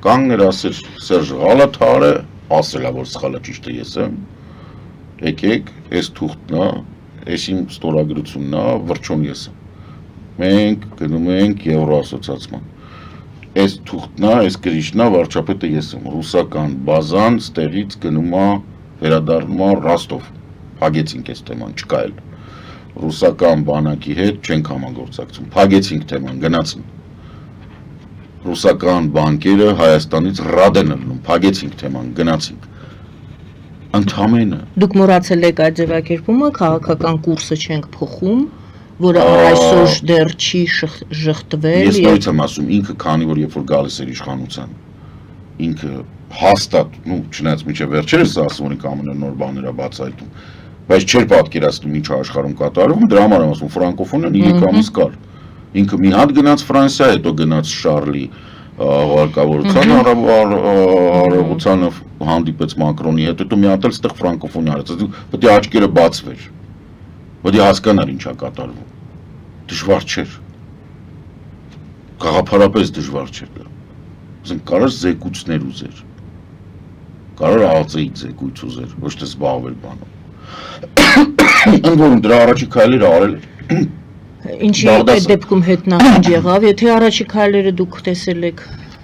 կանգներ ասել Սերժ Ղալաթարը, ասել է, որ սխալը ճիշտը ես եմ, եկեք, այս թուղթն է, այս իմ ստորագրությունն է, վրճոն ես եմ։ Մենք գնում ենք Եվրոասոցիացիան։ Այս թուղթն է, այս գրիչն է, վարչապետը ես եմ, ռուսական բազան ստեղից գնում է, վերադառնում է Ռոստով, փակեցինք այս թեման, չկա էլ, ռուսական բանակի հետ չենք համագործակցում, փակեցինք թեման, գնացին, ռուսական բանկերը Հայաստանից ռադ են ելնում, փակեցինք թեման, գնացինք, ընդամենը։ Դուք մոռացել եք այդ ձևակերպումը, քաղաքական կուրսը չենք փոխում, որը այսօր դեռ չի շղթվել։ Ես նույնիսկ եմ ասում, ինքը քանի որ երբ որ գալիս էր իշխանության, ինքը հաստատ, չնայած մինչև վերջերս ասում, որ ինքը ամեն նոր բաներ է բացահայտում, բայց չէր պատկերացնում ինչ աշխարհում կատարվում, դրա համար եմ ասում, ֆրանկոֆոնն 3 ամիս կար։ Ինքը մի հատ գնաց Ֆրանսիա, հետո գնաց Շարլի հարկավորության առողջանը հանդիպեց Մակրոնի հետ, հետո մի հատ էլ ստեղ ֆրանկոֆոնի արեց, պետք է աչքերը բացվեր։ Պետք է հասկանար ինչ է կատարվում։ Դժվար չէր։ Գաղափարապես դժվար չէր։ Ասենք կարար զեկույցներ ուզեր։ Կարար ԱԱԾ-ի զեկույց ուզեր, ոչ թե զբաղվել բանով։ Ընդ որում դրա առաջի քայլերը արել էր։ Ինչի այդ դեպքում հետնախինջ եղավ, եթե առաջի քայլերը դուք տեսել եք։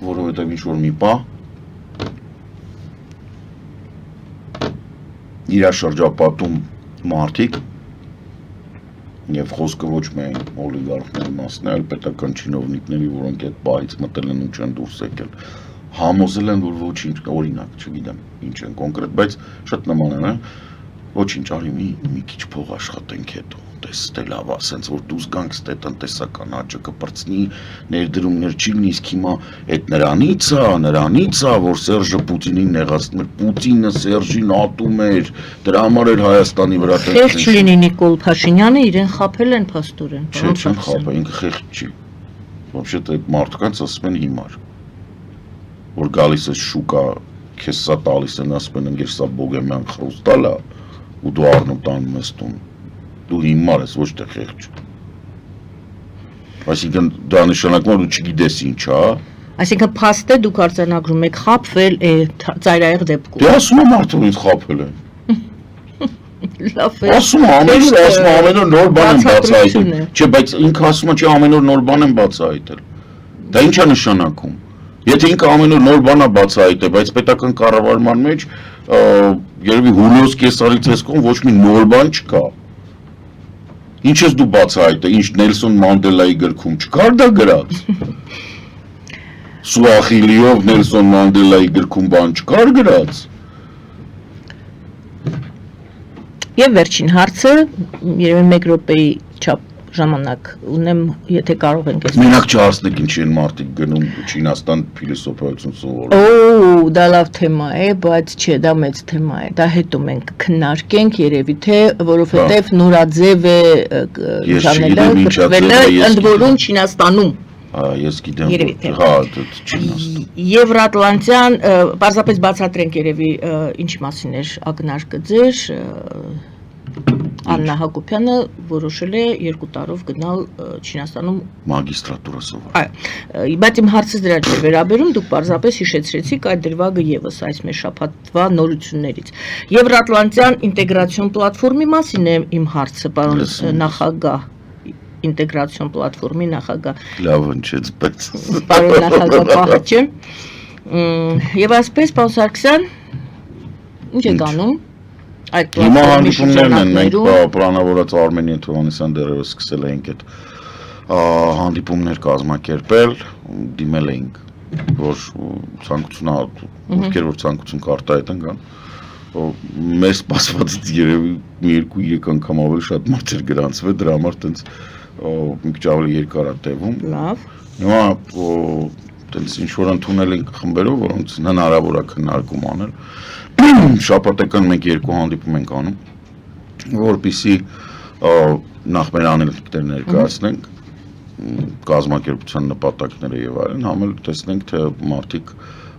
Որովհետև ինչ-որ մի պահ իր շրջապատում մարդիկ եւ խոսքը ոչ միայն օլիգարխների մասն է, այլ պետական չինովնիկների, որոնք այդ պահից մտել են ու չեն դուրս եկել, համոզել են, որ ոչինչ, օրինակ, չգիտեմ, ինչ են կոնկրետ, բայց շատ նման են, ոչինչ, արի մի քիչ փող աշխատենք հետո, տես լավ, ասենց որ դուրս գանք ստե տնտեսական աճը կպրծնի, ներդրումներ չի լինի, իսկ հիմա այդ նրանից է, որ Սերժը Պուտինին նեղացնում էր, Պուտինը Սերժին ատում էր, դրա համար էր Հայաստանի վրա խեղճ լինի Նիկոլ Փաշինյանը, իրեն խաբել են փաստորեն։ Չեն խաբել, ինքը խեղճ չի։ Вообще-то այդ մարդկանց ասում են հիմար, որ գալիս է շուկա, քեզ սա տալիս են, ասում են ընկեր սա բոգեմյան խրուստալ է, ու դու առնում տանում ես տուն։ Դու հիմար ես, ոչ թե խեղճ։ Այսինքն դա նշանակում է դու չգիտես ինչ, հա։ Այսինքն փաստ է դուք արձանագրում եք խաբվել ծայրահեղ դեպքում։ Դե ասում եմ մարդու ինձ խաբել են։ Լավ է։ Ասում ամեն օր նոր բան են բացահայտել։ Չէ, բայց ինքը ասում է չէ ամեն օր նոր բան են բացահայտել։ Դա ի՞նչ է նշանակում։ Եթե ինքը ամեն օր նոր բան է բացահայտել, բայց պետական կառավարման մեջ երևի Հուլիոս Կեսարի տեսքով ոչ մի նոր բան չկա։ Ինչ ես դու բացահայտել, ինչ Նելսոն Մանդելայի գրքում չկար դա գրած։ Սուախիլիով Նելսոն Մանդելայի գրքում բան չկար գրած։ Եվ վերջին հարցը, երևի 1 րոպեի չափ ժամանակ ունեմ, եթե կարող ենք այս։ Մենակ չհասնեք ինչի են մարդիկ գնում Չինաստան փիլիսոփայություն սովորել։ Դա լավ թեմա է, բայց չէ, դա մեծ թեմա է։ Դա հետո մենք քննարկենք երևի թե, որովհետև նորաձև է ճանելը գրվել ընդ որում Չինաստանում։ Ես գիտեմ, հա, Չինաստան։ Եվրատլանտյան, պարզապես բացատրենք երևի ինչ մասին էր ակնարկը ձեր, Աննա Հակոբյանը որոշել է 2 տարով գնալ Չինաստանում մագիստրատուրա սովորել։ Այո, բայց իմ հարցը դրա չէ վերաբերում, դուք պարզապես հիշեցրեցիք այդ դրվագը եւս այս մեր շաբաթվա նորություններից։ Եվրատլանտյան ինտեգրացիոն պլատֆորմի մասին է իմ հարցը, պարոն նախագահ, ինտեգրացիոն պլատֆորմի նախագահ։ Լավ ընչեց, բայց պարոն նախագահ Պահաճը։ Եվ այսպես, պարոն Սարգսյան, ինչ եք անում։ Հիմա հանդիպումներն են, մենք պլանավորած Արմենիա Թովանեսյան դեռևս սկսել էինք այդ հանդիպումներ կազմակերպել, դիմել էինք, որ ցանկությունը, ովքեր որ ցանկություն կարտահայտեն կան, մեր սպասվածից երևի 2-3 անգամ ավելի շատ մարդեր գրանցվել, դրա համար տենց մի քիչ ավելի երկար է տևում։ Լավ։ Հիմա տենց ինչ-որ ընդունել ենք խմբերով, որոնց հնարավոր է քննարկում անել։ Շաբաթական մենք 2 հանդիպում ենք անում, որպեսզի նախ մեր անելիքները ներկայացնենք, կազմակերպության նպատակները եւ այլն, համ էլ տեսնենք թե մարդիկ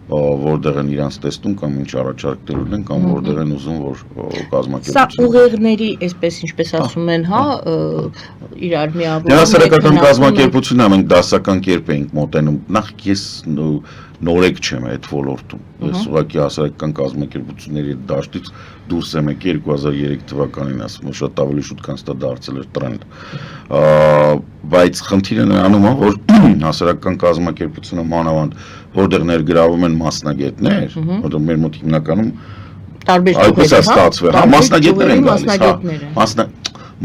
որտեղ են իրանց տեսնում կամ ինչ առաջարկներ ունեն կամ որտեղ են ուզում որ կազմակերպություն։ Սա ուղեղների, այսպես ինչպես ասում են, հա, իրար միավորում։ Դասական կազմակերպությունն է, մենք դասական կերպ էինք մոտենում։ Նախ ես նորեկ չեմ այդ ոլորտում։ Ես ուղղակի հասարակական կազմակերպությունների դաշտից դուրս եմ եկել 2003 թվականին, ասում եմ, շատ ավելի շուտ քան դա դարձել էր տրենդ։ Բայց խնդիրը նրանում է, որ հասարակական կազմակերպությունը մանավանդ որտեղ ներգրավում են մասնագետներ, որտեղ մեր մոտ հիմնականում այդպես է ստացվել, հա, մասնագետներ են գալիս, հա,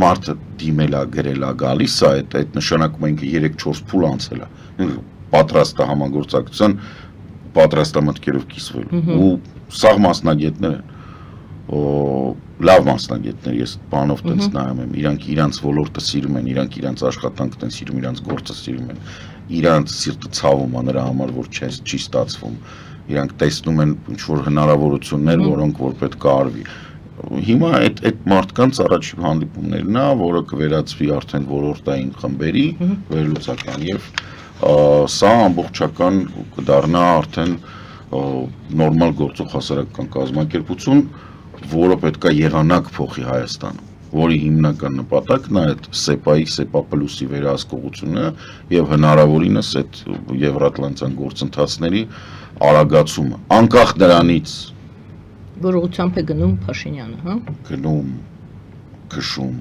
մարդը դիմել է, գրել է, գալիս է, այդ նշանակում է ինքը 3-4 փուլ անցել է, պատրաստ է համագործակցության, պատրաստ է մտքերով կիսվել, ու սաղ մասնագետներ են, լավ մասնագետներ, ես բանով տենց նայում եմ, իրանք իրանց ոլորտը սիրում են, իրանք իրանց աշխատանքն են սիրում, իրանց գործը սիրում են, իրանց սիրտը ցավում է նրա համար, որ չի ստացվում, իրանք տեսնում են ինչ-որ հնարավորություններ, որոնք որ պետք է արվի։ Հիմա այդ մարդկանց առաջին հանդիպումներն է, որը կվերածվի արդեն ոլորտային խմբերի վերլուծական եւ սա ամբողջական կդառնա արդեն նորմալ գործող հասարակական կազմակերպություն, որը պետք է եղանակ փոխի Հայաստանում, որի հիմնական նպատակն է այդ ՍԵՊԱ-ի, ՍԵՊԱ պլյուսի վերահսկողությունը եւ հնարավորինս այդ եվրատլանտյան գործընթացների արագացումը, անկախ նրանից որ ուղղությամբ է գնում Փաշինյանը, հա? Գնում, քշում,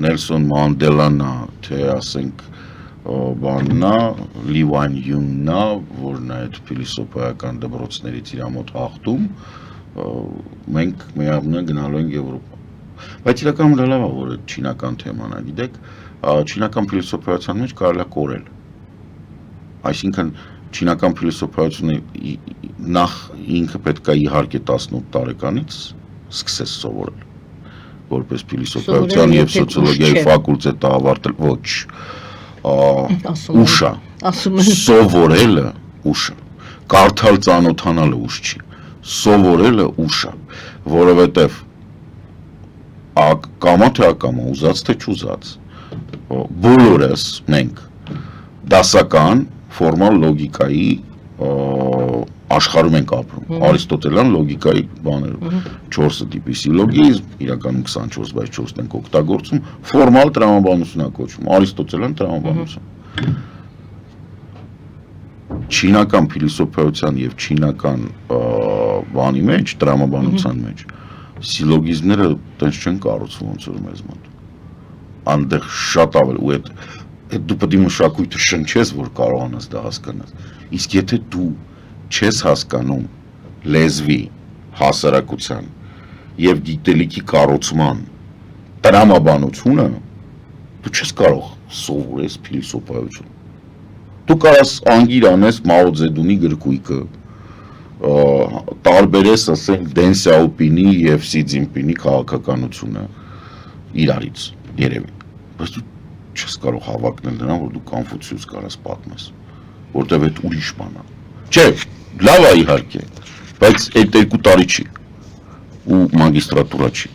Նելսոն Մանդելան է, թե ասենք բանն է, Լի Վան Յունն է, որն է այդ փիլիսոփայական դպրոցներից իր մոտ հաղթում, մենք միավորը գնալու ենք Եվրոպա։ Բայց իրականում լավ է, որ չինական թեման է, գիտեք, չինական փիլիսոփայության մեջ կարելի է կորել։ Այսինքն չինական փիլիսոփայությունը նախ ինքը պետք է իհարկե 18 տարեկանից սկսես սովորել, որպես փիլիսոփայության եւ սոցիոլոգիայի ֆակուլտետը ավարտել, ոչ, ուշ է, սովորելը ուշ է, կարդալ ծանոթանալը ուշ չի, սովորելը ուշ է, որովհետեւ կամա թե ակամա, ուզած թե չուզած, բոլորս մենք դասական ֆորմալ լոգիկայի աշխարհում ենք ապրում, Արիստոտելյան լոգիկայի բաներով, 4 տիպի սիլոգիզմ, իրականում 24, բայց 4-ն ենք օգտագործում, ֆորմալ տրամաբանություն է կոչվում, Արիստոտելյան տրամաբանություն։ Չինական փիլիսոփայության եւ չինական բանի մեջ, տրամաբանության մեջ, սիլոգիզմները տենց չեն կառուցվում ոնց որ մեզ մոտ։ Անդեղ շատ ավելի ու այդ դու պետք է մշակույթը շնչես, որ կարողանաս դա հասկանաս։ Իսկ եթե դու չես հասկանում լեզվի, հասարակության եւ գիտելիքի կառուցման տրամաբանությունը, դու չես կարող սովորես փիլիսոփայություն։ Դու կարաս անգիր անես Մաո Ձեդունի գրքույկը, տարբերես, ասենք, Դեն Սյաոպինի եւ Սի Ցզինպինի քաղաքականությունը իրարից երևի։ Բայց դու չես կարող հավակնել նրան, որ դու Կոնֆուցիուս կարաս պատմես, որտեվ այդ ուրիշ բան է։ Չէ, լավ է իհարկե, բայց այդ 2 տարի չի ու մագիստրատուրա չի։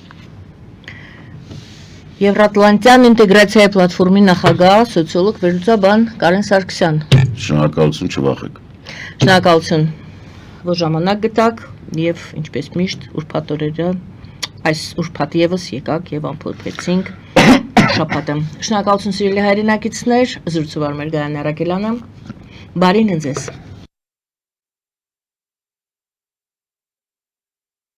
Եվրատլանտյան ինտեգրացիայի պլատֆորմի նախագահ, սոցիոլոգ, վերլուծաբան Կարեն Սարգսյան։ Շնորհակալություն, չվախեք։ Շնորհակալություն, որ ժամանակ գտաք եւ ինչպես միշտ ուրբաթ օրերյան այս ուրբաթ եւս եկաք եւ ամփոփեցինք շաբաթը։ Շնորհակալություն սիրելի հայրենակիցներ, զրուցուար մեր Գայան Արաքելյանը։ Բարին ձեզ։